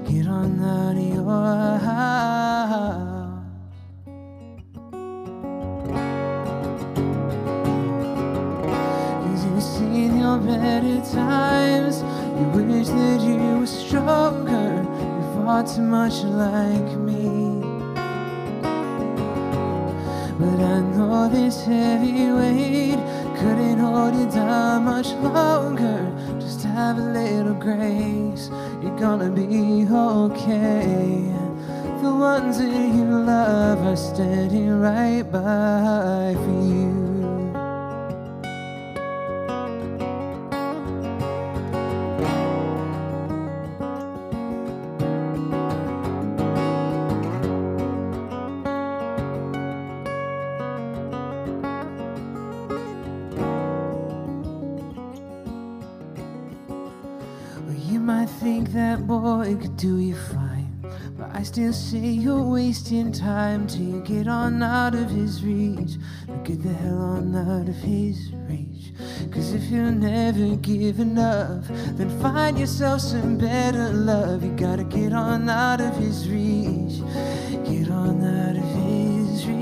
Get on out of your house. Seen your better times. You wish that you were stronger. You fought too much like me. But I know this heavy weight couldn't hold you down much longer. Just have a little grace. You're gonna be okay. The ones that you love are standing right by for you. I think that boy could do you fine, but I still say you're wasting time till you get on out of his reach. Now get the hell on out of his reach. Cause if you'll never give enough, then find yourself some better love. You gotta get on out of his reach. Get on out of his reach.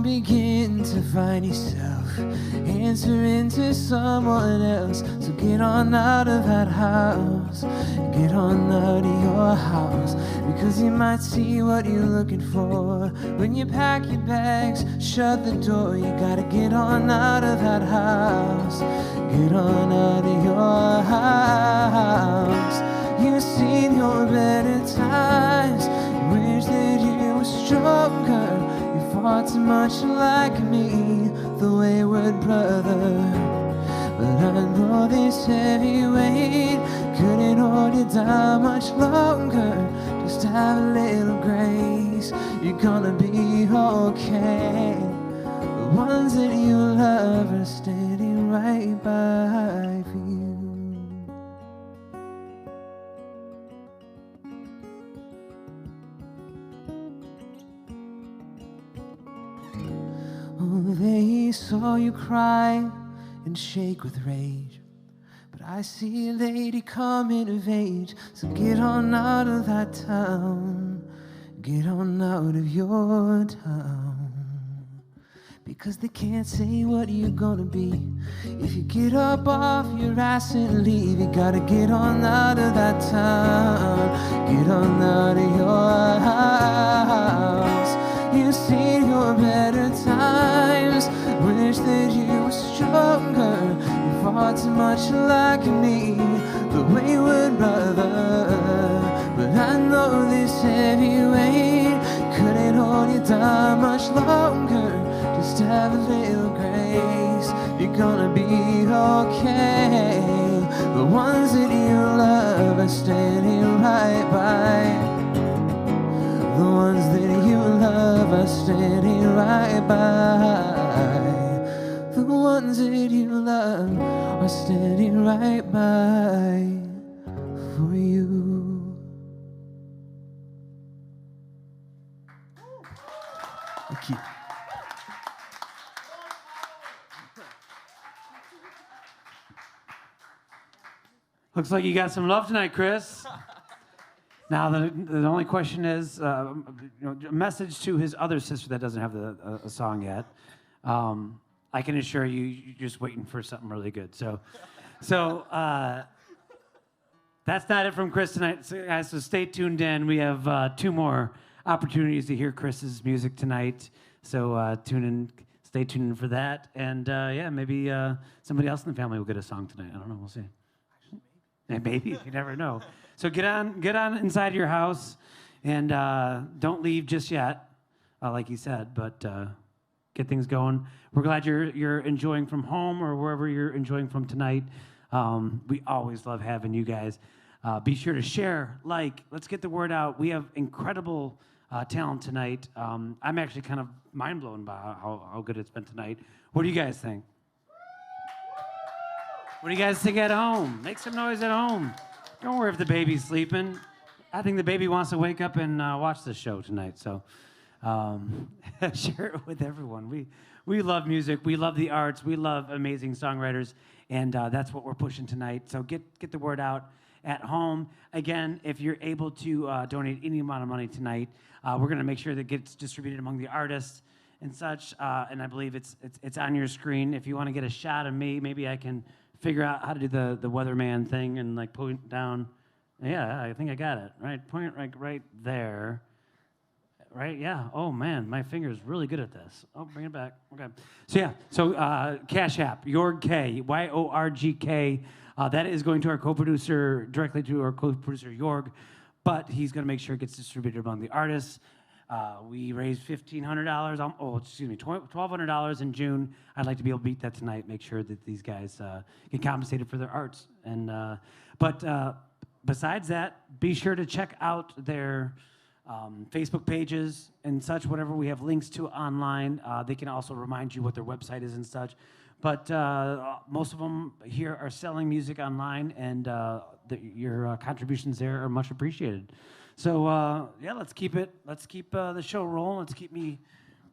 Begin looking to find yourself, answering to someone else. So get on out of that house, get on out of your house, because you might see what you're looking for. When you pack your bags, shut the door, you gotta get on out of that house, get on out of your house. You've seen your better times, you wish that you were stronger. You fought too much like me, the wayward brother. But I know this heavy weight couldn't hold you down much longer. Just have a little grace, you're gonna be okay. The ones that you love are standing right by for you. Oh, they saw you cry and shake with rage, but I see a lady coming of age. So get on out of that town, get on out of your town, because they can't say what you're gonna be if you get up off your ass and leave. You gotta get on out of that town, get on out of your house. You've seen your better times, wish that you were stronger. You fought too much like me, the wayward brother. But I know this heavy weight couldn't hold you down much longer. Just have a little grace, you're gonna be okay. The ones that you love are standing right by. The ones that you love are standing right by. The ones that you love are standing right by for you. Thank you. Looks like you got some love tonight, Chris. Now, the only question is, a message to his other sister that doesn't have a song yet. I can assure you, you're just waiting for something really good. So that's not it from Chris tonight, so, guys. So stay tuned in. We have 2 more opportunities to hear Chris's music tonight. So tune in, stay tuned in for that. And yeah, maybe somebody else in the family will get a song tonight. I don't know. We'll see. Maybe you never know. So get on inside your house, and don't leave just yet, like he said. But get things going. We're glad you're enjoying from home or wherever you're enjoying from tonight. We always love having you guys. Be sure to share, like. Let's get the word out. We have incredible talent tonight. I'm actually kind of mind blown by how good it's been tonight. What do you guys think? What do you guys think at home? Make some noise at home. Don't worry if the baby's sleeping. I think the baby wants to wake up and watch the show tonight. So share it with everyone. We love music. We love the arts. We love amazing songwriters. And that's what we're pushing tonight. So get the word out at home. Again, if you're able to donate any amount of money tonight, we're going to make sure that it gets distributed among the artists and such. And I believe it's on your screen. If you want to get a shot of me, maybe I can figure out how to do the weatherman thing and like point down. Yeah, I think I got it. Right, point right there. Right, yeah. Oh man, my finger's really good at this. Oh, bring it back. Okay. So yeah, Cash App, Yorg K, YORGK. That is going to our co-producer, directly to our co-producer Yorg, but he's going to make sure it gets distributed among the artists. We raised $1,500. $1,200 in June. I'd like to be able to beat that tonight. Make sure that these guys get compensated for their arts. And but besides that, be sure to check out their Facebook pages and such. Whatever we have links to online, they can also remind you what their website is and such. But most of them here are selling music online, and your contributions there are much appreciated. So yeah, let's keep the show rolling. Let's keep me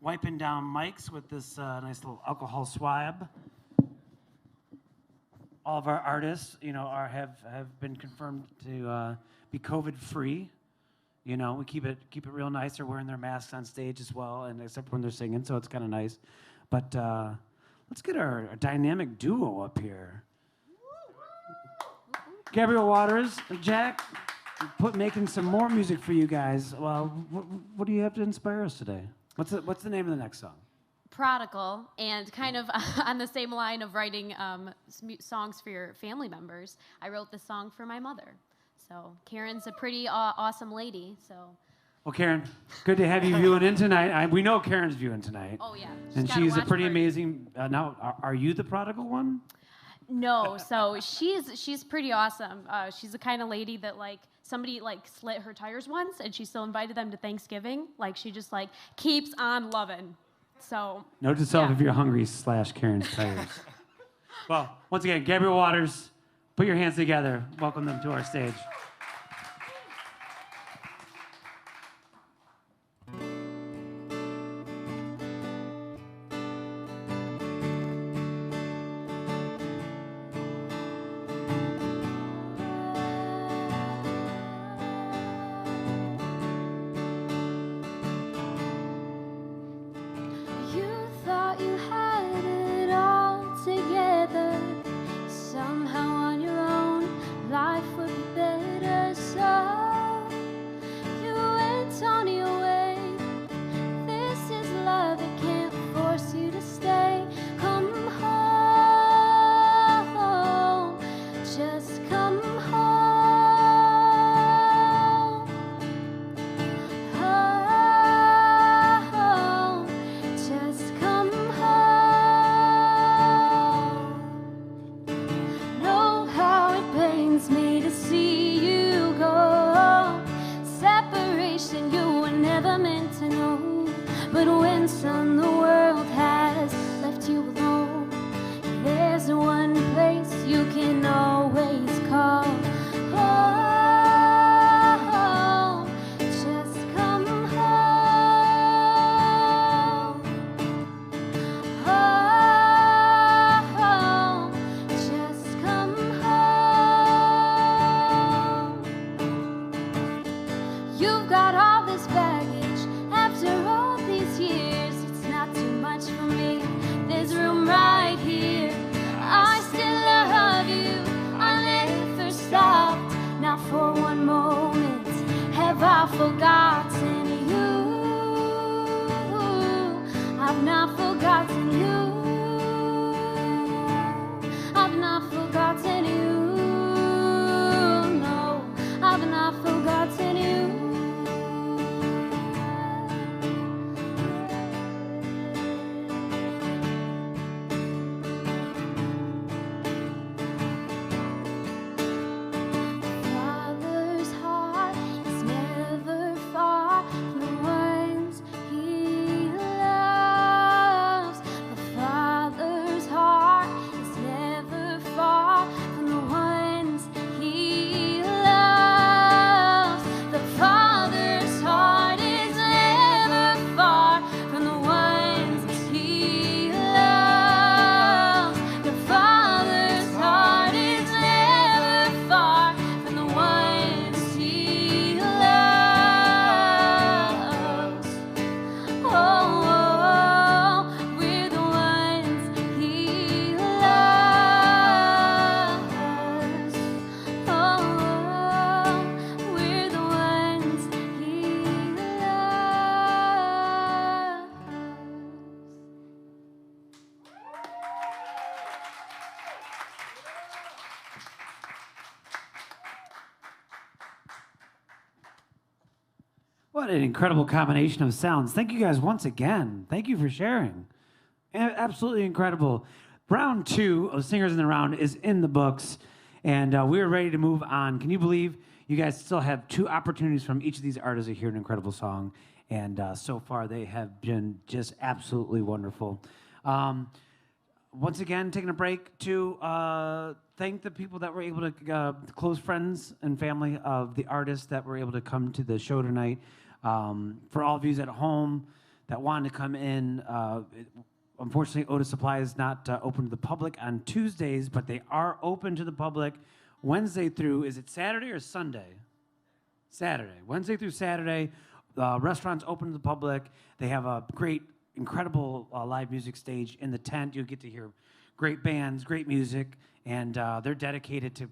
wiping down mics with this nice little alcohol swab. All of our artists, have been confirmed to be COVID-free. We keep it real nice. They're wearing their masks on stage as well, and except when they're singing, so it's kind of nice. But let's get our dynamic duo up here. Gabriel Waters and Jack, making some more music for you guys. Well, what do you have to inspire us today? What's the name of the next song? Prodigal, and kind of on the same line of writing songs for your family members, I wrote this song for my mother. So Karen's a pretty awesome lady. So. Well, Karen, good to have you viewing in tonight. We know Karen's viewing tonight. Oh yeah. And she's a pretty amazing. Now, are you the prodigal one? No, so she's pretty awesome. She's the kind of lady that like somebody like slit her tires once, and she still invited them to Thanksgiving. Like she just like keeps on loving. So. Note to self if you're hungry, slash Karen's tires. Well, once again, Gabriel Waters, put your hands together. Welcome them to our stage. What an incredible combination of sounds. Thank you guys once again. Thank you for sharing. Absolutely incredible. Round 2 of Singers in the Round is in the books, and we're ready to move on. Can you believe you guys still have 2 opportunities from each of these artists to hear an incredible song? And so far, they have been just absolutely wonderful. Once again, taking a break to thank the people that were able to, close friends and family of the artists that were able to come to the show tonight. For all of you at home that wanted to come in, unfortunately, Otus Supply is not open to the public on Tuesdays, but they are open to the public Wednesday through, is it Saturday or Sunday? Saturday. Wednesday through Saturday. Restaurants open to the public. They have a great incredible live music stage in the tent. You'll get to hear great bands, great music, and they're dedicated to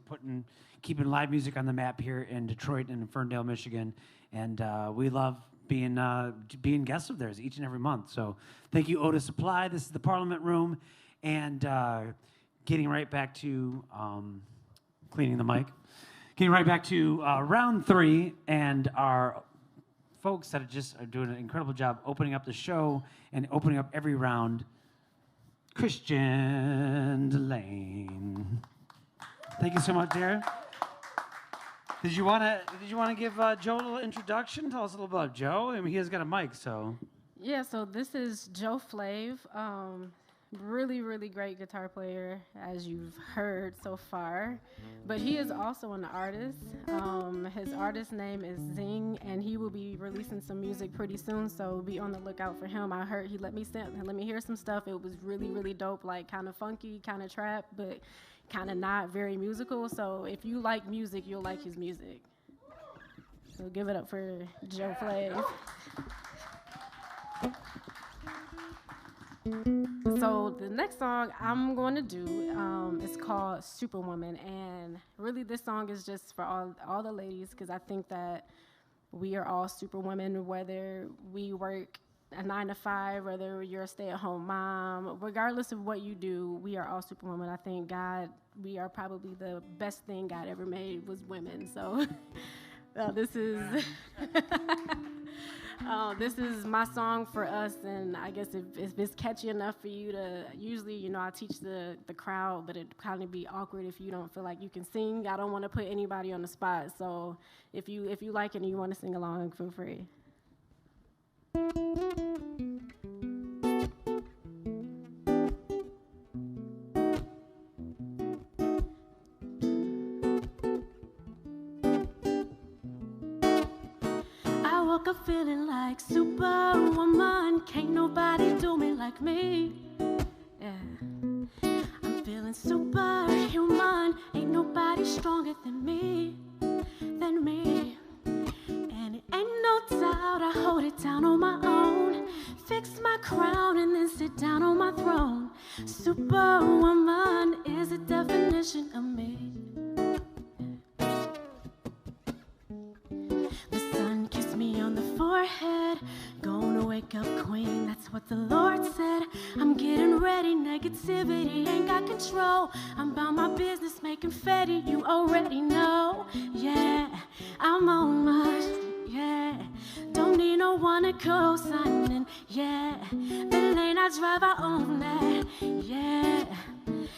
keeping live music on the map here in Detroit and in Ferndale, Michigan. And we love being guests of theirs each and every month. So thank you, Otus Supply. This is the Parliament Room, and getting right back to cleaning the mic. Getting right back to round 3, and our folks that are doing an incredible job opening up the show and opening up every round. Christian Delane. Thank you so much, Darren. Did you want to give Joe a little introduction? Tell us a little about Joe. I mean, he has got a mic, so. Yeah, so this is Joe Flav. Really, really great guitar player, as you've heard so far. But he is also an artist. His artist name is Zing, and he will be releasing some music pretty soon, so be on the lookout for him. I heard he let me hear some stuff. It was really, really dope, like kind of funky, kind of trap, but kind of not very musical. So if you like music, you'll like his music. So give it up for Joe Flav. So the next song I'm going to do is called Superwoman, and really this song is just for all the ladies, because I think that we are all superwomen, whether we work a 9 to 5, whether you're a stay-at-home mom, regardless of what you do, we are all superwomen. I think we are probably the best thing God ever made was women. So this is this is my song for us, and I guess if it's catchy enough for you to, usually, I teach the crowd, but it'd kind of be awkward if you don't feel like you can sing. I don't want to put anybody on the spot, so if you like it and you want to sing along, feel free. Woke up feeling like Superwoman. Can't nobody do me like me. Yeah. I'm feeling superhuman. Ain't nobody stronger than me. And it ain't no doubt I hold it down on my own. Fix my crown and then sit down on my throne. Superwoman is a definition of me. Forehead, gonna wake up queen, that's what the Lord said. I'm getting ready, negativity ain't got control. I'm about my business, making confetti, you already know. Yeah, I'm on my, yeah, don't need no one to co-signing. Yeah, the lane I drive, I own that.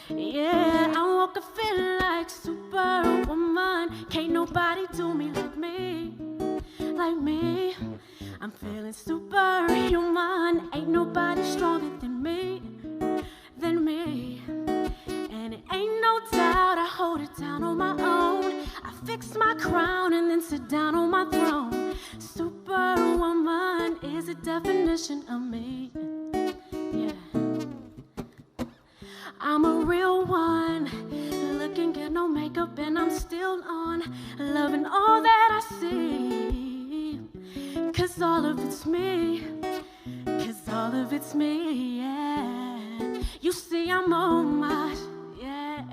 Yeah, I woke up feeling like Superwoman. Can't nobody do me like me. I'm feeling superhuman. Ain't nobody stronger than me. And it ain't no doubt I hold it down on my own. I fix my crown and then sit down on my throne. Superwoman is a definition of me. Yeah, I'm a real one, looking good, no makeup, and I'm still on, loving all that I see. 'Cause all of it's me, yeah. You see I'm on my, yeah.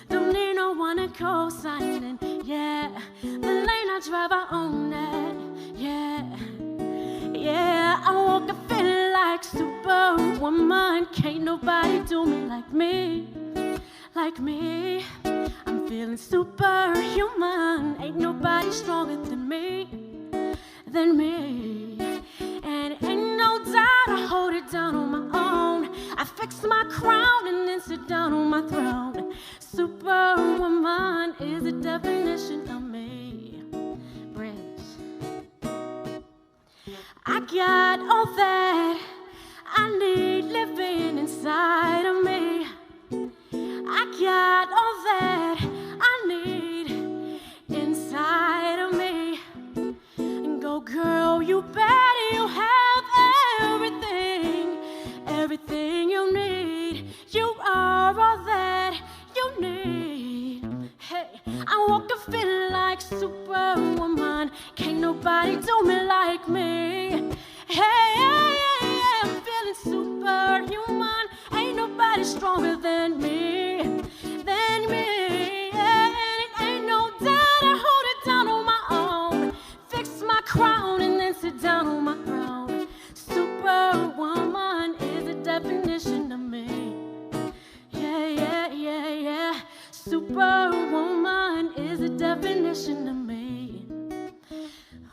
Don't need no one to co-signing, yeah. The lane I drive, I own that, yeah. I woke up feeling like Superwoman. Can't nobody do me like me. I'm feeling superhuman. Ain't nobody stronger than me. And it ain't no doubt I hold it down on my own. I fix my crown and then sit down on my throne. Superwoman is a definition of me. Bridge. I got all that I need living inside of me. I got all that I need inside of me. And go, girl, you bet you have everything you need. You are all that you need. Hey, I woke up feeling like Superwoman. Can't nobody do me like me. Hey, I'm feeling superhuman. Ain't nobody stronger than me, than me. Yeah, and it ain't no doubt I hold it down on my own. Fix my crown and then sit down on my throne. Superwoman is the definition of me. Yeah, yeah, yeah, yeah. Superwoman is the definition of me.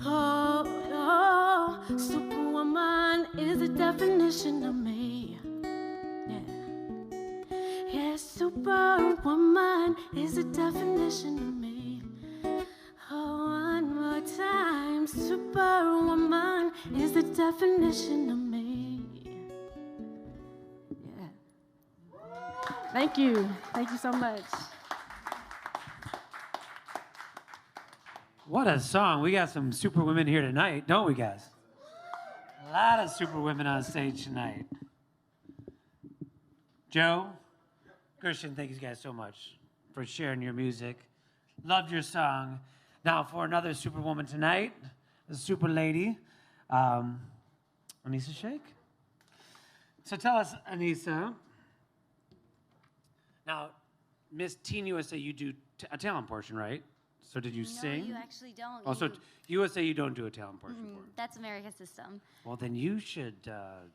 Oh, oh, superwoman is the definition of me. Yeah, yeah, superwoman is the definition of me. Oh, one more time, superwoman is the definition of me. Yeah. Thank you. Thank you so much. What a song. We got some super women here tonight, don't we, guys? A lot of super women on stage tonight. Joe, Christian, thank you guys so much for sharing your music. Loved your song. Now, for another superwoman tonight, the super lady, Anissa Sheikh. So tell us, Anissa, now, Miss Teen USA, you do a talent portion, right? So did you sing? No, you actually don't. Oh, so USA, you don't do a talent portion for it. That's America's system. Well, then you should,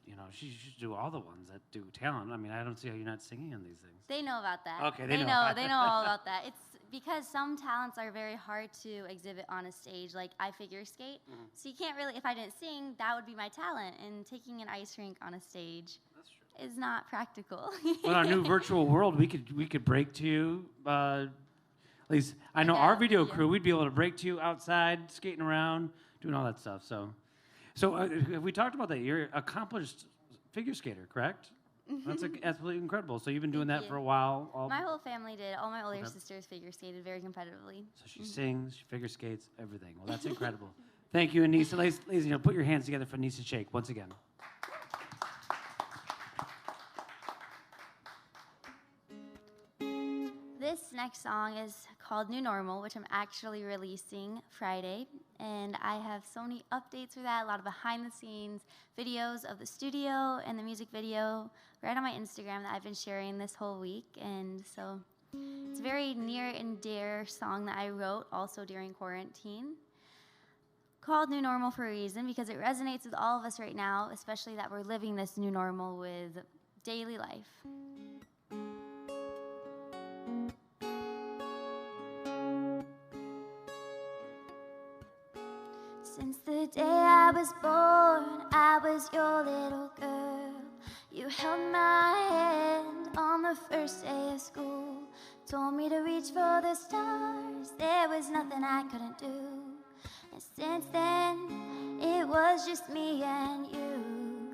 you should do all the ones that do talent. I mean, I don't see how you're not singing on these things. They know about that. Okay, they know. They know all about that. It's because some talents are very hard to exhibit on a stage. Like, I figure skate, so you can't really, if I didn't sing, that would be my talent. And taking an ice rink on a stage is not practical. Well, our new virtual world, we could break to you. At least I know our video crew, we'd be able to break to you outside, skating around, doing all that stuff. So have we talked about that? You're an accomplished figure skater, correct? That's absolutely incredible. So you've been doing that for a while. My whole family did. All my older sisters figure skated very competitively. So she sings, she figure skates, everything. Well, that's incredible. Thank you, Anissa. Ladies, put your hands together for Anissa Sheikh once again. This next song is called New Normal, which I'm actually releasing Friday. And I have so many updates for that, a lot of behind-the-scenes videos of the studio and the music video right on my Instagram that I've been sharing this whole week. And so it's a very near and dear song that I wrote also during quarantine, called New Normal for a reason, because it resonates with all of us right now, especially that we're living this new normal with daily life. Since the day I was born, I was your little girl. You held my hand on the first day of school, told me to reach for the stars, there was nothing I couldn't do. And since then, it was just me and you.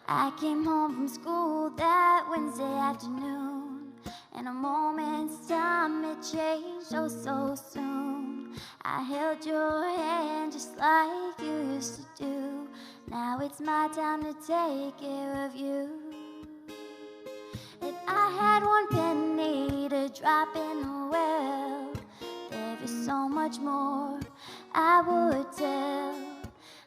I came home from school that Wednesday afternoon. In a moment's time, it changed oh so soon. I held your hand just like you used to do. Now it's my time to take care of you. If I had one penny to drop in the well, there is so much more I would tell.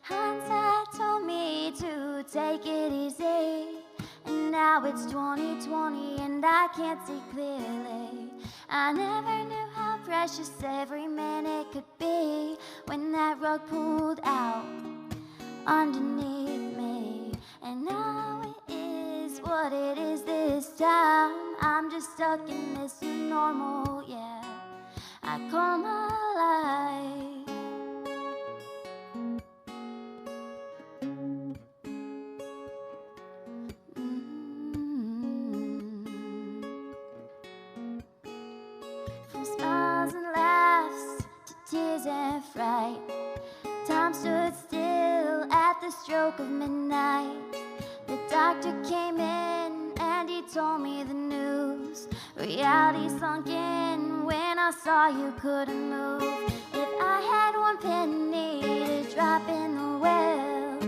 Hindsight told me to take it easy, and now it's 2020 and I can't see clearly. I never knew how precious every minute could be when that rug pulled out underneath me. And now it is what it is this time. I'm just stuck in this new normal, yeah, I call my life. Smiles and laughs to tears and fright, time stood still at the stroke of midnight. The doctor came in and he told me the news. Reality sunk in when I saw you couldn't move. If I had one penny to drop in the well,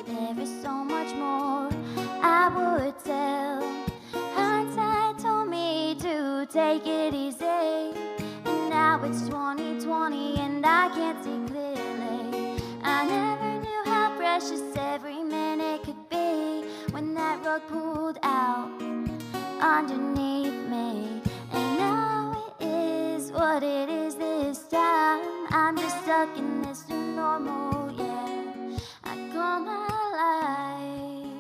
there is so much more I would tell. Hindsight told me to take it easy, and now it's 2020 and I can't see clearly. I never knew how precious every minute could be when that rug pulled out out underneath me. And now it is what it is this time. I'm just stuck in this new normal, yeah. I call my life.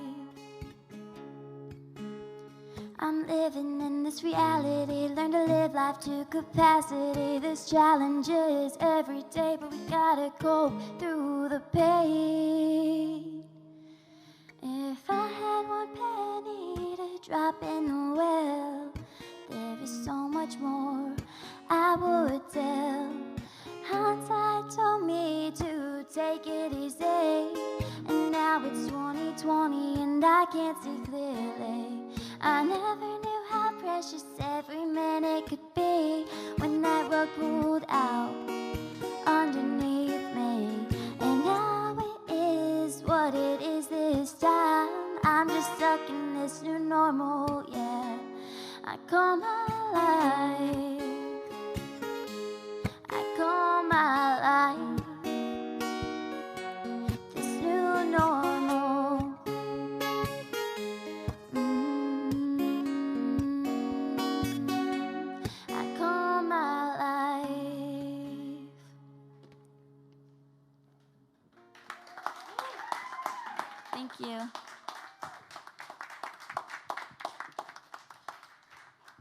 I'm living in this reality, learn to live life to capacity. There's challenges every day, but we gotta go through the pain. If I had one penny to drop in the well, there is so much more I would tell. Hindsight told me to take it easy, and now it's 2020 and I can't see clearly. I never knew how precious every minute could be when that rug pulled out underneath me. And now it is what it is this time. I'm just stuck in this new normal, yeah. I call my life. I call my life this new normal. I call my life. Thank you.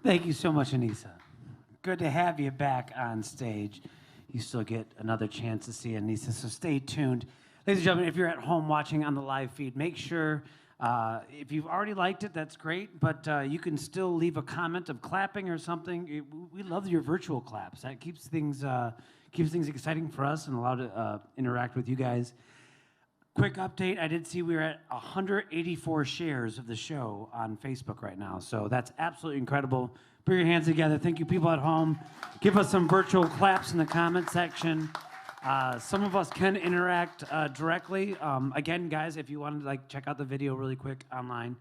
Thank you so much, Anissa. Good to have you back on stage. You still get another chance to see Anissa, so stay tuned. Ladies and gentlemen, if you're at home watching on the live feed, make sure, if you've already liked it, that's great, but you can still leave a comment of clapping or something. We love your virtual claps. That keeps things exciting for us and allow to interact with you guys. Quick update, I did see we were at 184 shares of the show on Facebook right now, so that's absolutely incredible. Put your hands together. Thank you, people at home. Give us some virtual claps in the comment section. Some of us can interact directly. Again, guys, if you want to check out the video really quick online,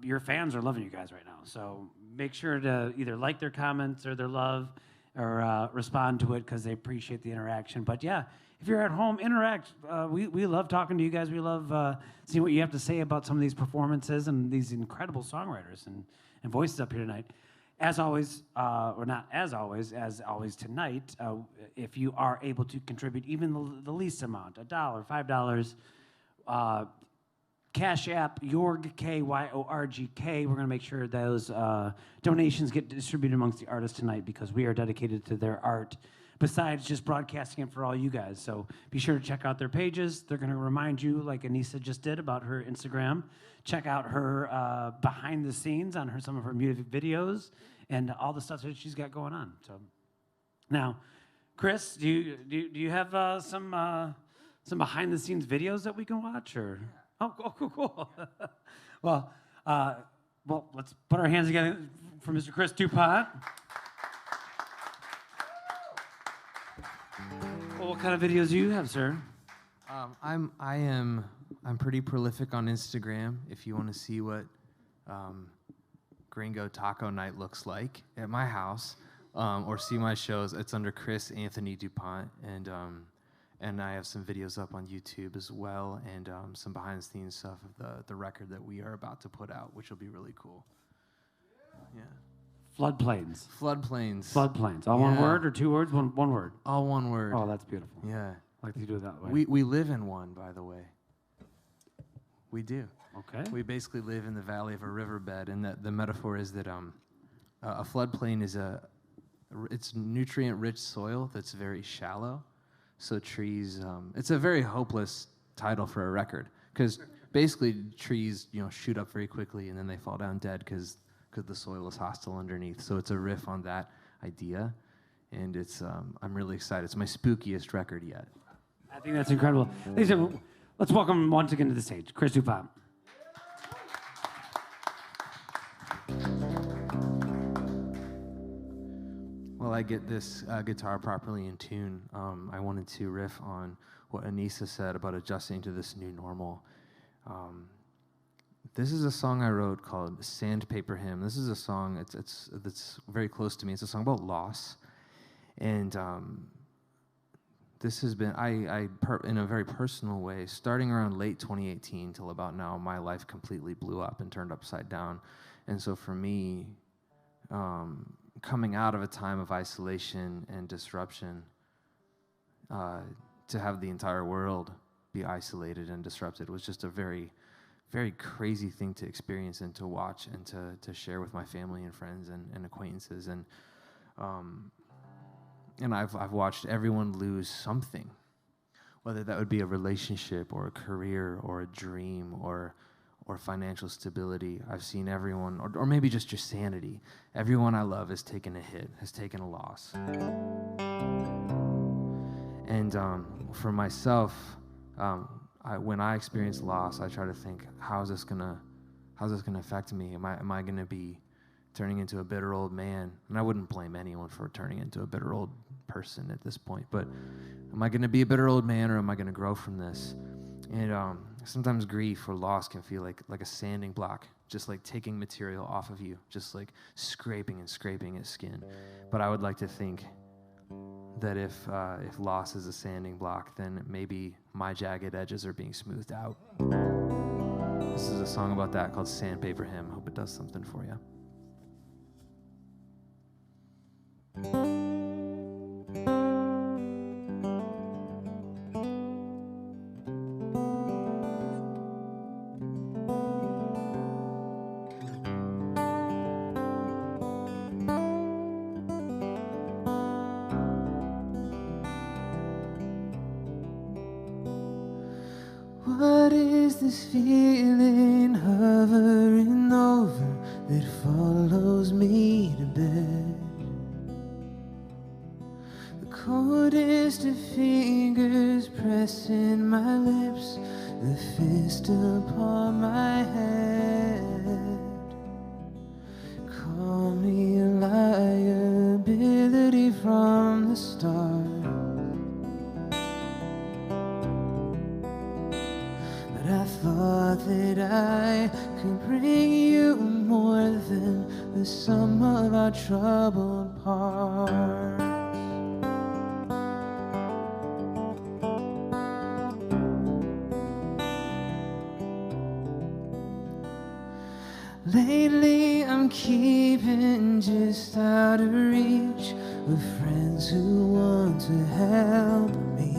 your fans are loving you guys right now, so make sure to either like their comments or their love or respond to it because they appreciate the interaction. But yeah, if you're at home, interact. We love talking to you guys. We love seeing what you have to say about some of these performances and these incredible songwriters and voices up here tonight. As always, or not as always tonight, if you are able to contribute even the least amount, $1, $5, Cash App, Yorg, K-Y-O-R-G-K. We're going to make sure those donations get distributed amongst the artists tonight because we are dedicated to their art, besides just broadcasting it for all you guys. So be sure to check out their pages. They're going to remind you, like Anissa just did, about her Instagram. Check out her behind the scenes on some of her music videos and all the stuff that she's got going on. So now, Chris, do you have some behind the scenes videos that we can watch? Or oh, cool. Well, let's put our hands together for Mr. Chris DuPont. Well, what kind of videos do you have, sir? I'm pretty prolific on Instagram. If you want to see what Gringo Taco Night looks like at my house, or see my shows, it's under Chris Anthony DuPont, and I have some videos up on YouTube as well, and some behind-the-scenes stuff of the record that we are about to put out, which will be really cool. Yeah. Floodplains. Floodplains. All one word or two words? One word. All one word. Oh, that's beautiful. Yeah. I like to do it that way. We live in one, by the way. We do. Okay. We basically live in the valley of a riverbed, and the metaphor is that a floodplain is it's nutrient-rich soil that's very shallow. So trees, it's a very hopeless title for a record, because basically trees, shoot up very quickly and then they fall down dead because the soil is hostile underneath. So it's a riff on that idea, and it's I'm really excited. It's my spookiest record yet. I think that's incredible. Ladies and gentlemen, let's welcome once again to the stage, Chris DuPont. While I get this guitar properly in tune, I wanted to riff on what Anissa said about adjusting to this new normal. This is a song I wrote called Sandpaper Hymn. This is a song that's very close to me. It's a song about loss. And this has been, in a very personal way, starting around late 2018 till about now, my life completely blew up and turned upside down. And so for me, coming out of a time of isolation and disruption, to have the entire world be isolated and disrupted was just a very, very crazy thing to experience and to watch and to share with my family and friends and acquaintances. And I've watched everyone lose something, whether that would be a relationship or a career or a dream or financial stability. I've seen everyone, or maybe just your sanity. Everyone I love has taken a hit, has taken a loss. And for myself, when I experience loss, I try to think, how's this gonna affect me? Am I gonna be turning into a bitter old man? And I wouldn't blame anyone for turning into a bitter old person at this point, but am I gonna be a bitter old man, or am I gonna grow from this? And sometimes grief or loss can feel like a sanding block, just like taking material off of you, just like scraping and scraping at skin. But I would like to think that if loss is a sanding block, then maybe my jagged edges are being smoothed out. This is a song about that called Sandpaper Hymn. Hope it does something for you. What is this feeling hovering over that follows me to bed? The coldest of fingers pressing my lips, the fist upon my head. Call me a liability from the start. I thought that I could bring you more than the sum of our troubled parts. Lately I'm keeping just out of reach of friends who want to help me.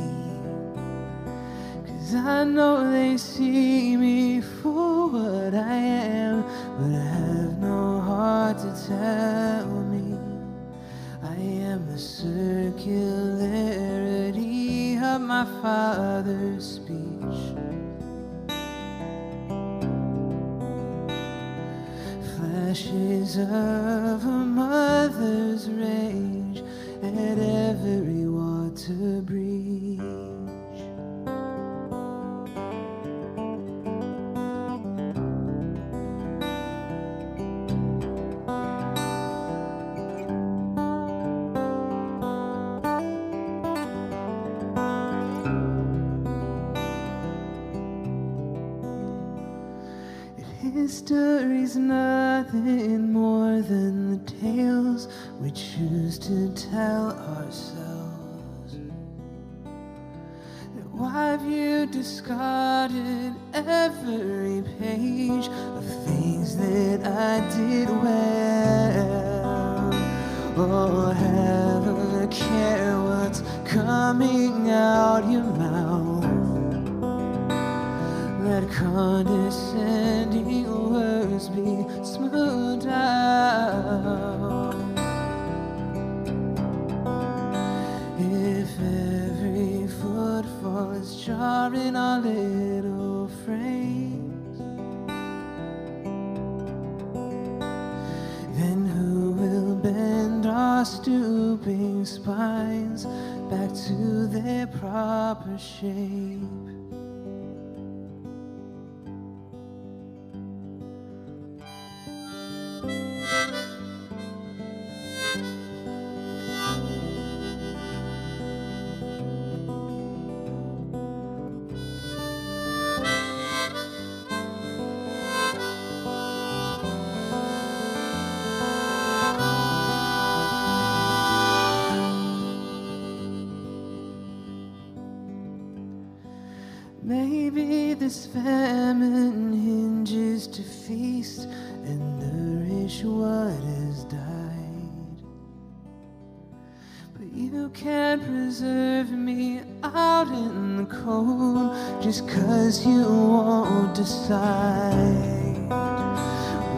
I know they see me for what I am, but I have no heart to tell me I am the circularity of my father's speech. Flashes of a mother's rage at every water breach. History's nothing more than the tales we choose to tell ourselves. Why have you discarded every page of things that I did well? Oh, have a care what's coming out your mouth. Let condescending words be smoothed out. If every footfall is jarring our little frames, then who will bend our stooping spines back to their proper shape? maybe this famine hinges to feast and nourish what has died. But you can't preserve me out in the cold just 'cause you won't decide.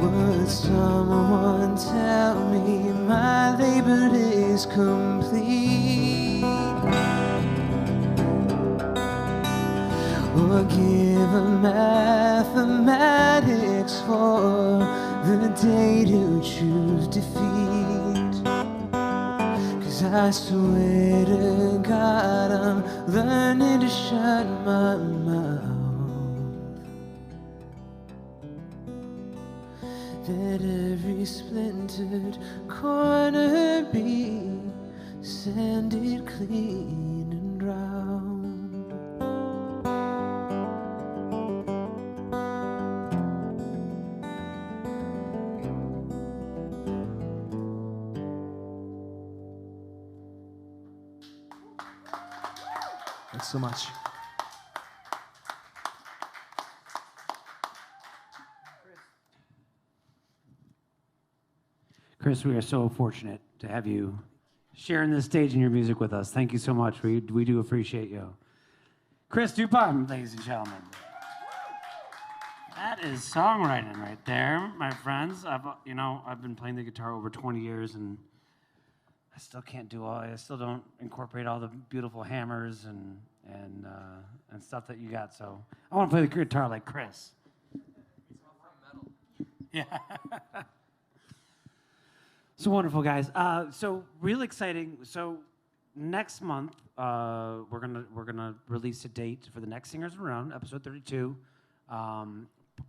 Would someone tell me my labor is complete? Or give a mathematics for the day to choose defeat? 'Cause I swear to God I'm learning to shut my mouth. That every splintered corner be sanded clean and round. Thanks so much. Chris, we are so fortunate to have you sharing this stage and your music with us. Thank you so much. We do appreciate you. Chris Dupont, ladies and gentlemen. That is songwriting right there, my friends. I've been playing the guitar over 20 years, and I still can't do I still don't incorporate all the beautiful hammers and stuff that you got. So I want to play the guitar like Chris. Yeah. So wonderful, guys. So real exciting. So next month, we're gonna release a date for the next Singers Around, episode 32.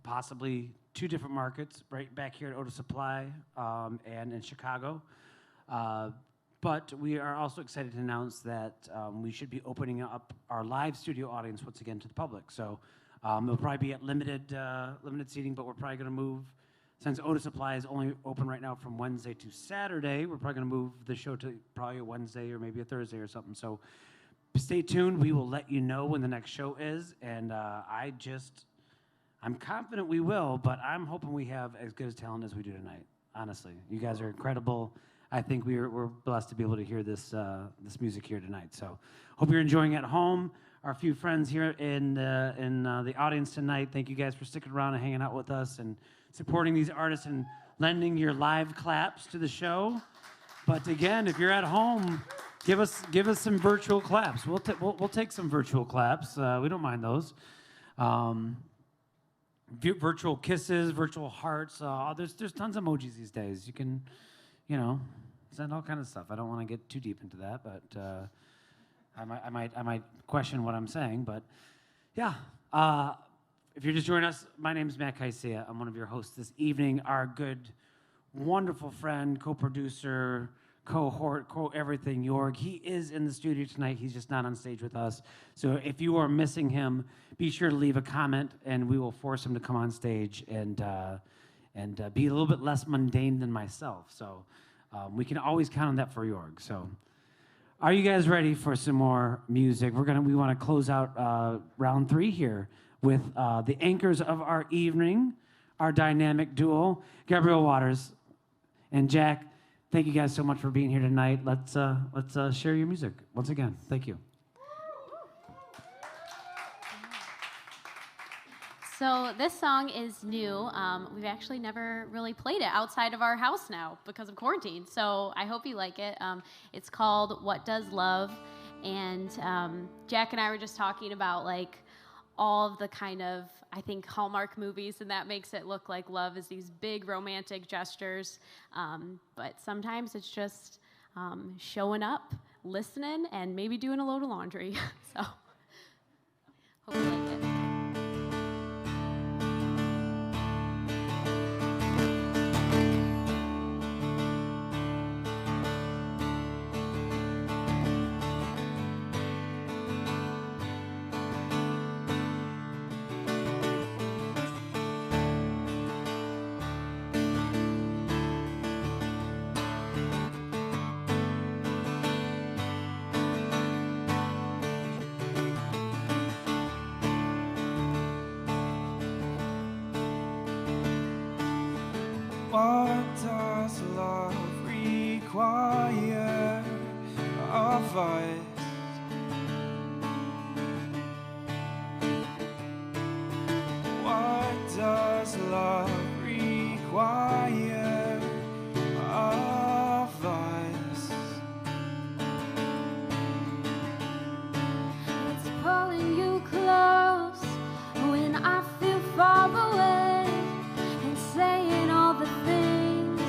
Possibly 2 different markets, right back here at Otus Supply and in Chicago. But we are also excited to announce that we should be opening up our live studio audience once again to the public. So it'll probably be at limited seating, but we're probably going to move. Since Otus Supply is only open right now from Wednesday to Saturday, we're probably going to move the show to probably a Wednesday or maybe a Thursday or something. So stay tuned. We will let you know when the next show is. And I'm confident we will, but I'm hoping we have as good as talent as we do tonight. Honestly, you guys are incredible. I think we're blessed to be able to hear this music here tonight. So hope you're enjoying at home. Our few friends here in the audience tonight, thank you guys for sticking around and hanging out with us and supporting these artists and lending your live claps to the show. But again, if you're at home, give us some virtual claps. We'll take some virtual claps. We don't mind those. Virtual kisses, virtual hearts. There's tons of emojis these days. You can, send all kind of stuff. I don't want to get too deep into that, but I might question what I'm saying. But yeah. If you're just joining us, my name is Matt Kaisia. I'm one of your hosts this evening. Our good, wonderful friend, co-producer, cohort, everything, Jorg. He is in the studio tonight. He's just not on stage with us. So if you are missing him, be sure to leave a comment, and we will force him to come on stage and be a little bit less mundane than myself. So we can always count on that for Jorg. So are you guys ready for some more music? We want to close out round 3 here with the anchors of our evening, our dynamic duo, Gabrielle Waters and Jack. Thank you guys so much for being here tonight. Let's share your music once again. Thank you. So this song is new. We've actually never really played it outside of our house now because of quarantine. So I hope you like it. It's called What Does Love? And Jack and I were just talking about all of the kind of, I think, Hallmark movies, and that makes it look like love is these big romantic gestures. But sometimes it's just showing up, listening, and maybe doing a load of laundry. So hope you like it. What does love require of us? What does love require of us? It's pulling you close when I feel far away, and saying all the things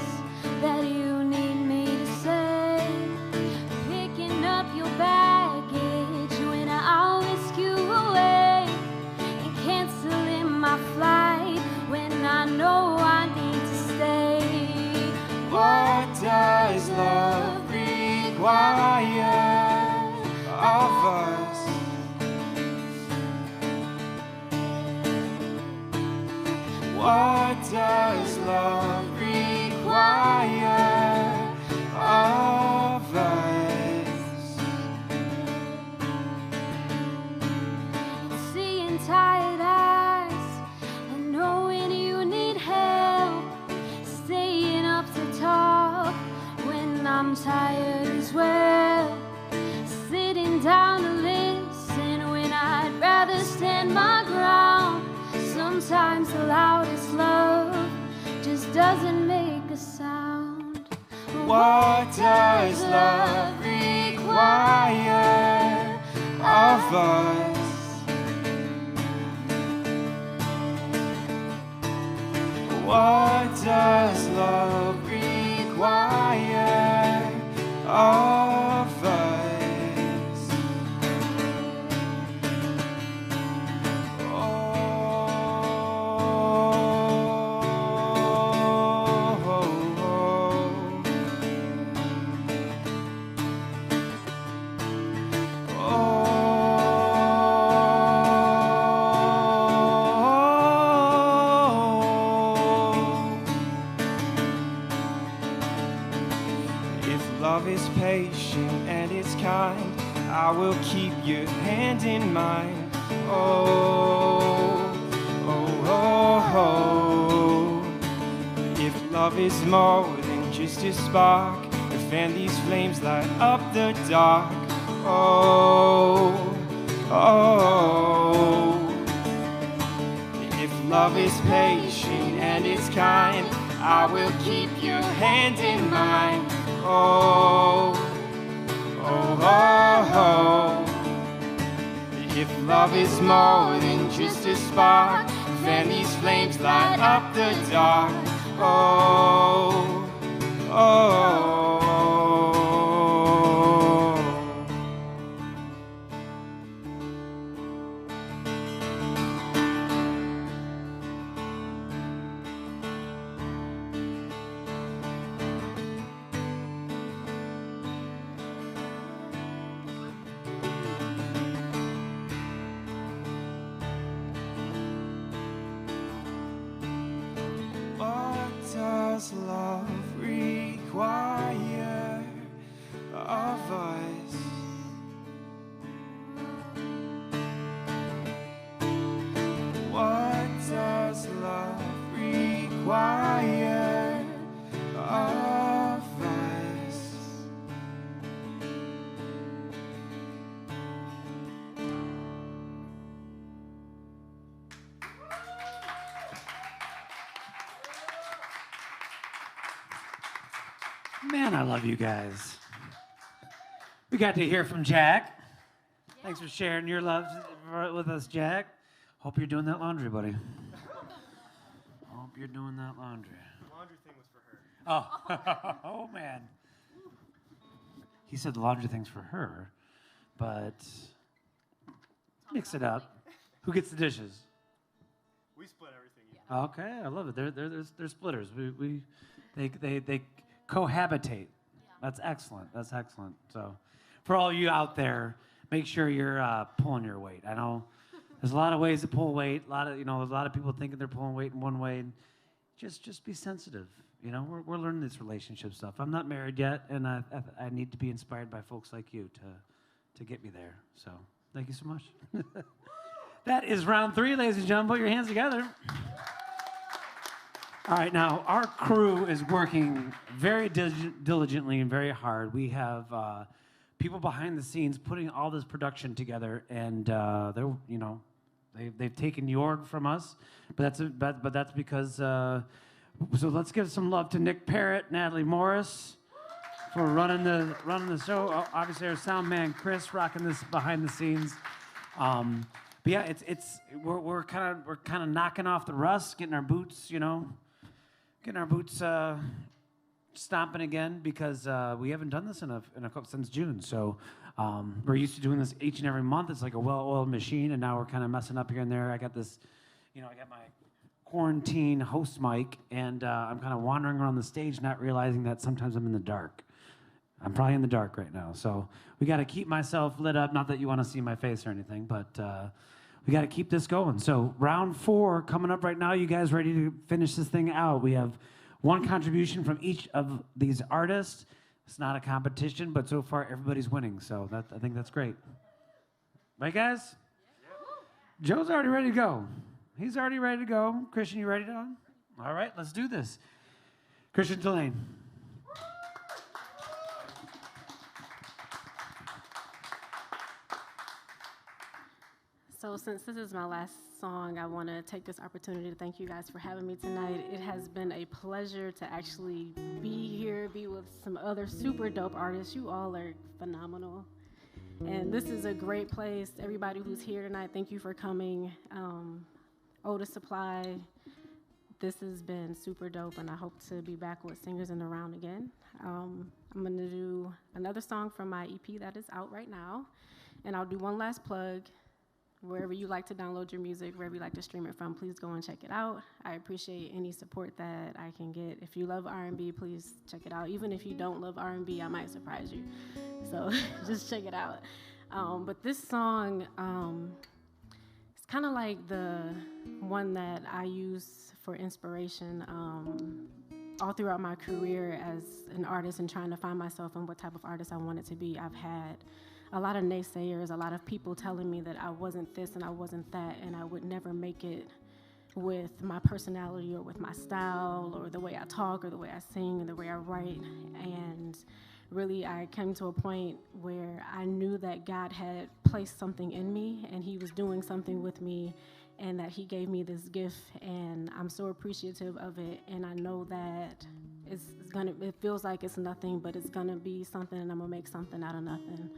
that you need me to say. Picking up your baggage when I'll whisk you away, and canceling my flight when I know I need to stay. What does love require of us? What does love require of us? Seeing tired eyes and knowing you need help, staying up to talk when I'm tired as well, sitting down to listen when I'd rather stand my ground. Sometimes the loudest love just doesn't make a sound. What does love require of us? What does love require of us? Love is patient and it's kind. I will keep your hand in mine. Oh, oh, oh, oh. If love is more than just a spark, to fan these flames light up the dark. Oh, oh. If love is patient and it's kind, I will keep your hand in mine. Oh, oh, oh, oh. If love is more than just a spark, fan these flames light up the dark. Oh, oh. What does love require of us? What does love require of us? Man, I love you guys. We got to hear from Jack. Thanks for sharing your love with us, Jack. Hope you're doing that laundry, buddy. Hope you're doing that laundry. The laundry thing was for her. Oh, oh man. He said the laundry thing's for her, but mix it up. Who gets the dishes? We split everything. Yeah. Okay, I love it. They're splitters. They cohabitate. That's excellent. That's excellent. So, for all you out there, make sure you're pulling your weight. I know there's a lot of ways to pull weight. There's a lot of people thinking they're pulling weight in one way. And just be sensitive. You know, we're learning this relationship stuff. I'm not married yet, and I need to be inspired by folks like you to get me there. So, thank you so much. That is round 3, ladies and gentlemen. Put your hands together. All right, now our crew is working very diligently and very hard. We have people behind the scenes putting all this production together, and they've taken Jorg from us, but that's because. So let's give some love to Nick Parrott, Natalie Morris, for running the show. Obviously, our sound man Chris rocking this behind the scenes. But yeah, we're kind of knocking off the rust, getting our boots, stomping again because we haven't done this since June. So we're used to doing this each and every month. It's like a well-oiled machine, and now we're kind of messing up here and there. I got this, I got my quarantine host mic, and I'm kind of wandering around the stage, not realizing that sometimes I'm in the dark. I'm probably in the dark right now, so we got to keep myself lit up. Not that you want to see my face or anything, but we got to keep this going. So round 4 coming up right now. You guys ready to finish this thing out? We have one contribution from each of these artists. It's not a competition, but so far everybody's winning, so I think that's great. Right, guys? Joe's already ready to go. He's already ready to go. Christian, you ready to go? All right, let's do this. Christian Delane. So since this is my last song, I want to take this opportunity to thank you guys for having me tonight. It has been a pleasure to actually be here, be with some other super dope artists. You all are phenomenal. And this is a great place. Everybody who's here tonight, thank you for coming. Otus Supply, this has been super dope, and I hope to be back with Singers in the Round again. I'm going to do another song from my EP that is out right now, and I'll do one last plug. Wherever you like to download your music, wherever you like to stream it from, please go and check it out. I appreciate any support that I can get. If you love R&B, please check it out. Even if you don't love R&B, I might surprise you. So just check it out. But this song, it's kind of like the one that I use for inspiration all throughout my career as an artist and trying to find myself and what type of artist I wanted to be. I've had a lot of naysayers, a lot of people telling me that I wasn't this and I wasn't that, and I would never make it with my personality or with my style or the way I talk or the way I sing or the way I write. And really, I came to a point where I knew that God had placed something in me and he was doing something with me, and that he gave me this gift, and I'm so appreciative of it. And I know that it feels like it's nothing, but it's gonna be something, and I'm gonna make something out of nothing.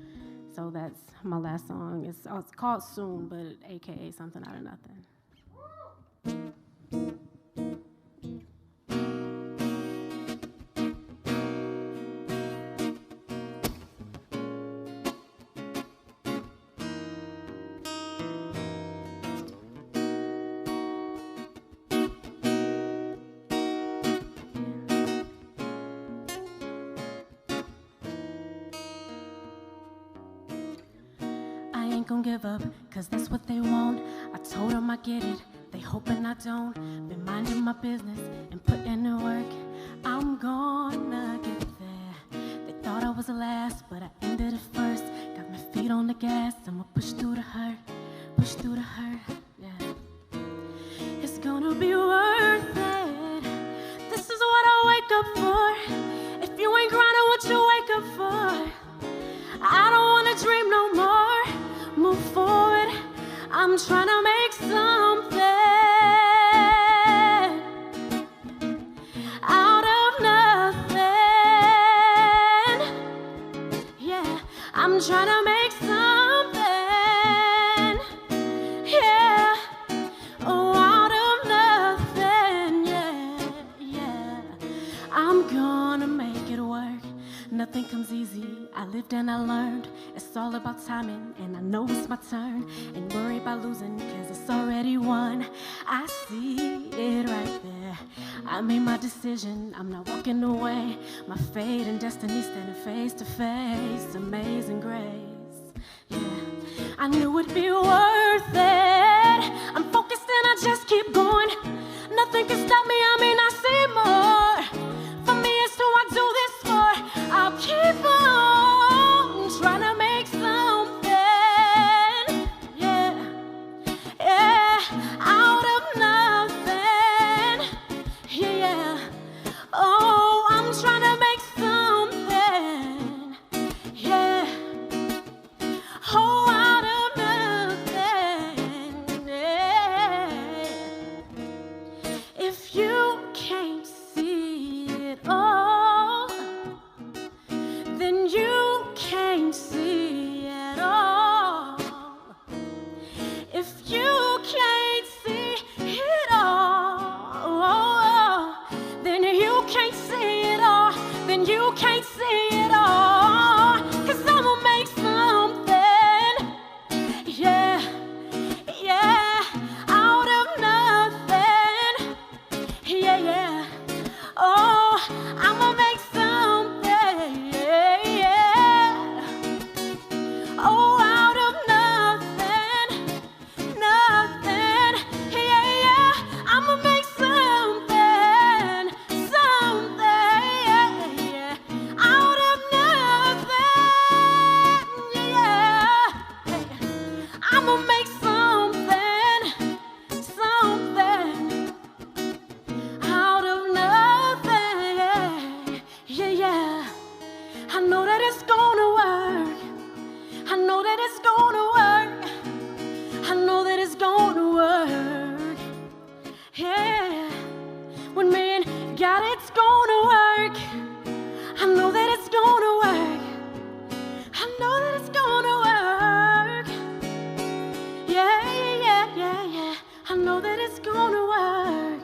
So that's my last song. It's called Soon, but AKA Something Out of Nothing. Gonna give up, cause that's what they want. I told them I get it, they hoping I don't. Been minding my business and putting in work. I'm gonna get there. They thought I was the last, but I ended it first. Got my feet on the gas, I'ma push through the hurt. Push through the hurt, yeah. It's gonna be worth it. This is what I wake up for. If you ain't grinding, what you wake up for? I don't wanna dream no more. Move forward, I'm trying to make something out of nothing. Yeah, I'm trying to make something, yeah, oh, out of nothing, yeah. I'm gonna make it work. Nothing comes easy, I lived and I learned. It's all about timing, and I know it's my turn. Ain't worried about losing, cause it's already won. I see it right there. I made my decision, I'm not walking away. My fate and destiny standing face to face. Amazing grace, yeah. I knew it'd be worth it. I'm focused and I just keep going. Nothing can stop me, I mean I see more. For me it's who I do this for. I'll keep on trying to make something, yeah, out of nothing, yeah. can't see it all, 'cause I'ma make something, yeah, yeah, out of nothing, yeah, yeah. Oh, I'ma make something, yeah. Oh, out of nothing, nothing, yeah, yeah. I'ma make something, something, yeah, yeah. Out of nothing, yeah. I'ma make something, something. Out of nothing, yeah, yeah. I know that it's gonna work. I know that it's gonna work. I know that it's gonna work. Yeah. When man got it's gonna work. I know that it's gonna work. I know that it's gonna work. Yeah, yeah, yeah, yeah. I know that it's gonna work.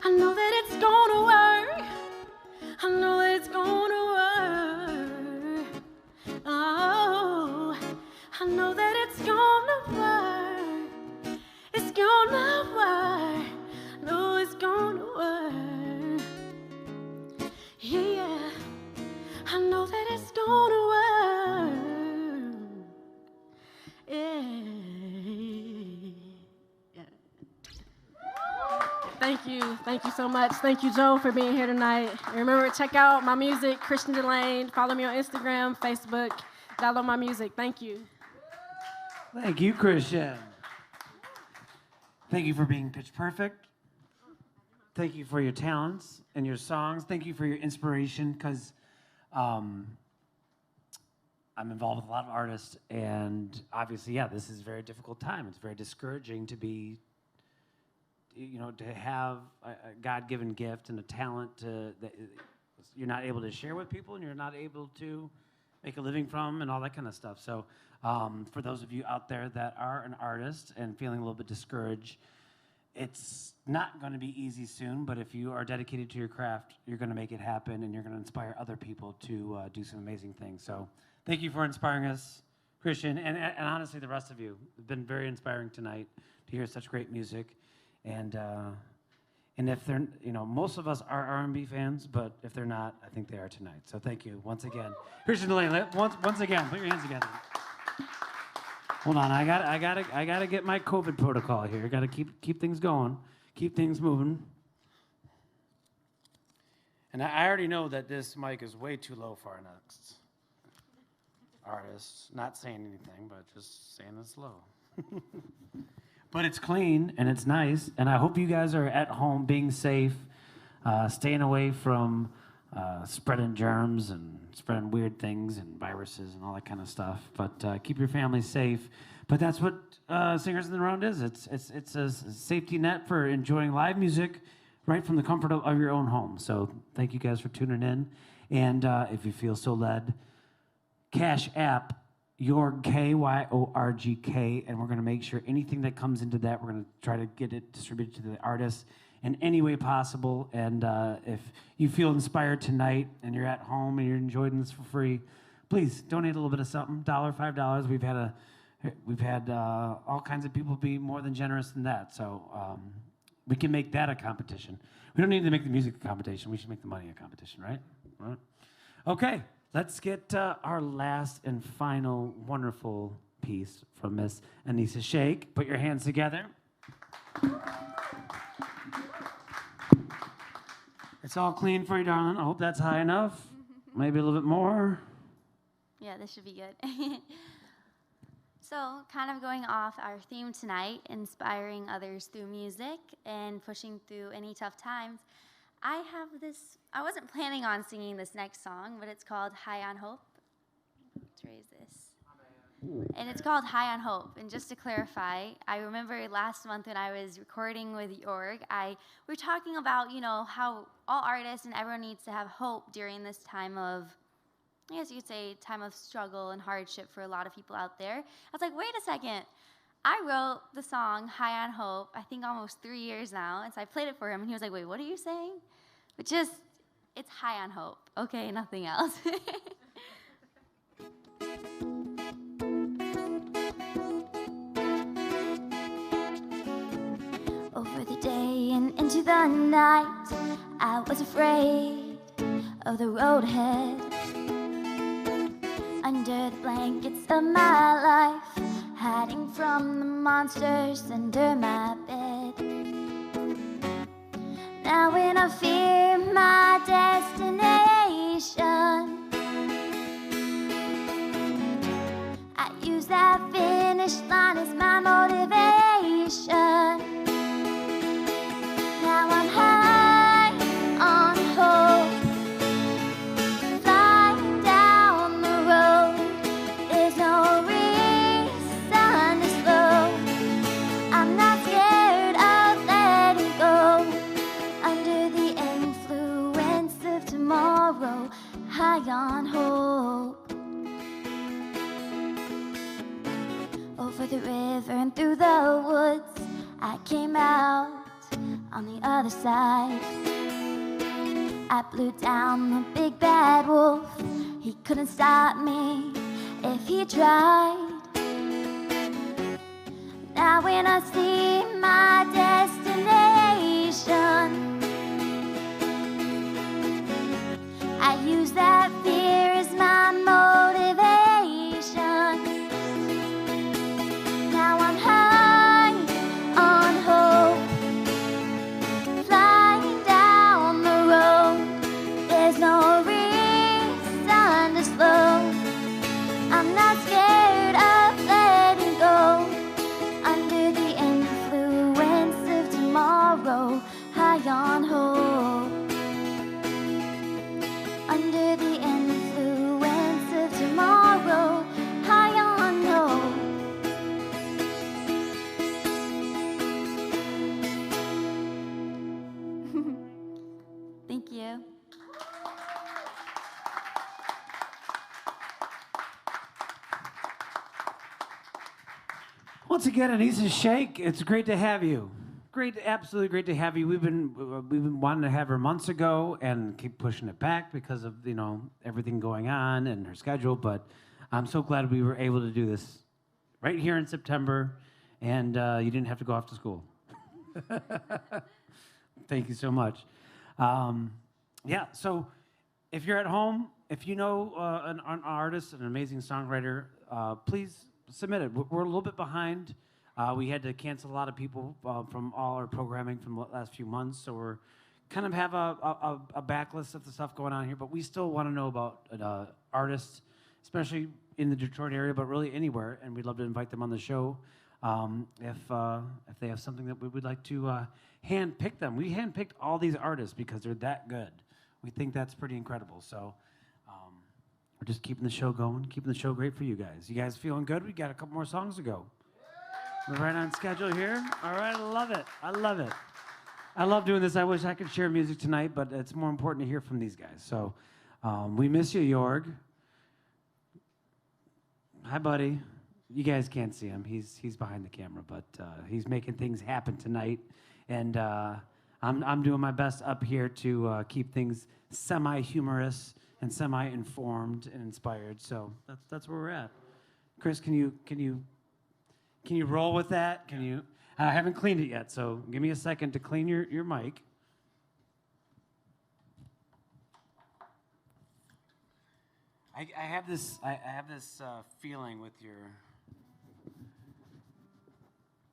I know that it's gonna work. I know that it's gonna work. Oh, I know that it's gonna work. It's gonna work. No, it's gonna work. Yeah, I know that it's gonna work. Yeah. Thank you so much. Thank you, Joe, for being here tonight. And remember, check out my music, Christian Delane. Follow me on Instagram, Facebook. Download my music. Thank you. Thank you, Christian. Thank you for being pitch perfect. Thank you for your talents and your songs. Thank you for your inspiration, because I'm involved with a lot of artists, and obviously, yeah, this is a very difficult time. It's very discouraging to be, to have a God-given gift and a talent that you're not able to share with people, and you're not able to make a living from, and all that kind of stuff. So for those of you out there that are an artist and feeling a little bit discouraged, it's not going to be easy soon, but if you are dedicated to your craft, you're going to make it happen, and you're going to inspire other people to do some amazing things. So thank you for inspiring us, Christian, and honestly, the rest of you. It's been very inspiring tonight to hear such great music. And if they're, most of us are R&B fans, but if they're not, I think they are tonight. So thank you once again, Christian Delane. Once again, put your hands together. Hold on, I gotta get my COVID protocol here. Got to keep things going, keep things moving. And I already know that this mic is way too low for our next artist. Not saying anything, but just saying it's low. But it's clean and it's nice, and I hope you guys are at home being safe, staying away from spreading germs and spreading weird things and viruses and all that kind of stuff. But keep your family safe. But that's what Singers in the Round is. It's a safety net for enjoying live music right from the comfort of your own home. So thank you guys for tuning in. And if you feel so led, Cash App Yorg, K-Y-O-R-G-K, and we're going to make sure anything that comes into that, we're going to try to get it distributed to the artists in any way possible. And if you feel inspired tonight and you're at home and you're enjoying this for free, please donate a little bit of something, $1, $5. We've had all kinds of people be more than generous than that. So we can make that a competition. We don't need to make the music a competition. We should make the money a competition, right? Right. Okay. Let's get our last and final wonderful piece from Miss Anissa Shake. Put your hands together. It's all clean for you, darling. I hope that's high enough. Maybe a little bit more. Yeah, this should be good. So, kind of going off our theme tonight, inspiring others through music and pushing through any tough times, I wasn't planning on singing this next song, but it's called High on Hope. Let's raise this. And it's called High on Hope. And just to clarify, I remember last month when I was recording with Yorg, we were talking about, how all artists and everyone needs to have hope during this time of, I guess you could say, time of struggle and hardship for a lot of people out there. I was like, wait a second. I wrote the song High on Hope, I think almost 3 years now, and so I played it for him, and he was like, wait, what are you saying? But It's high on hope. Okay, nothing else. Over the day and into the night, I was afraid of the road ahead. Under the blankets of my life, hiding from the monsters under my bed. Now when I fear my destination, I use that finish line as my motivation. Now I'm high on hope, flying down the road. There's no reason to slow. I'm not scared of letting go. Under the influence of tomorrow, high on hope. Over the river and through the woods, I came out on the other side. I blew down the big bad wolf. He couldn't stop me if he tried. Now when I see my destination, I use that fear as my motivation. Now I'm high on hope, flying down the road. There's no reason to slow. I'm not scared of letting go. Under the influence of tomorrow, high on hope. Under the influence of tomorrow, high on hope. Thank you. Once again, Anissa Shake, it's great to have you. Great, absolutely great to have you. We've been wanting to have her months ago and keep pushing it back because of everything going on and her schedule. But I'm so glad we were able to do this right here in September, and you didn't have to go off to school. Thank you so much. Yeah. So if you're at home, if you know an artist, an amazing songwriter, please submit it. We're a little bit behind. We had to cancel a lot of people from all our programming from the last few months, so we're kind of have a backlist of the stuff going on here, but we still want to know about artists, especially in the Detroit area, but really anywhere, and we'd love to invite them on the show if they have something that we would like to hand-pick them. We hand-picked all these artists because they're that good. We think that's pretty incredible, so we're just keeping the show going, keeping the show great for you guys. You guys feeling good? We got a couple more songs to go. We're right on schedule here. All right, I love it. I love it. I love doing this. I wish I could share music tonight, but it's more important to hear from these guys. So we miss you, Jorg. Hi, buddy. You guys can't see him. He's behind the camera, but he's making things happen tonight. And I'm doing my best up here to keep things semi-humorous and semi-informed and inspired. So that's where we're at. Chris, can you roll with that? Can you? I haven't cleaned it yet, so give me a second to clean your mic. I have this feeling with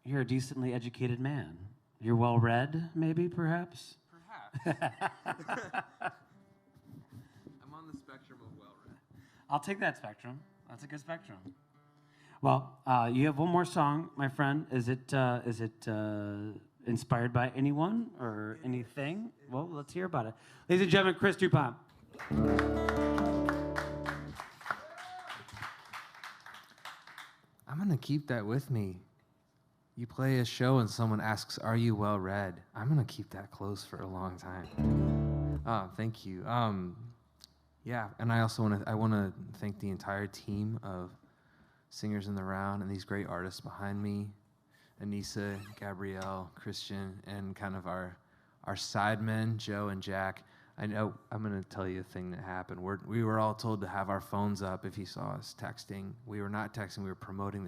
you're a decently educated man. You're well read, maybe, perhaps. Perhaps. I'm on the spectrum of well read. I'll take that spectrum. That's a good spectrum. Well, you have one more song, my friend. Is it inspired by anyone or anything? Well, let's hear about it. Ladies and gentlemen, Chris Dupont. I'm gonna keep that with me. You play a show and someone asks, "Are you well read?" I'm gonna keep that close for a long time. Oh, thank you. Yeah, and I also want to thank the entire team of singers in the round and these great artists behind me, Anissa, Gabrielle, Christian, and kind of our sidemen, Joe and Jack. I know I'm going to tell you a thing that happened. We were all told to have our phones up if he saw us texting. We were not texting. We were promoting the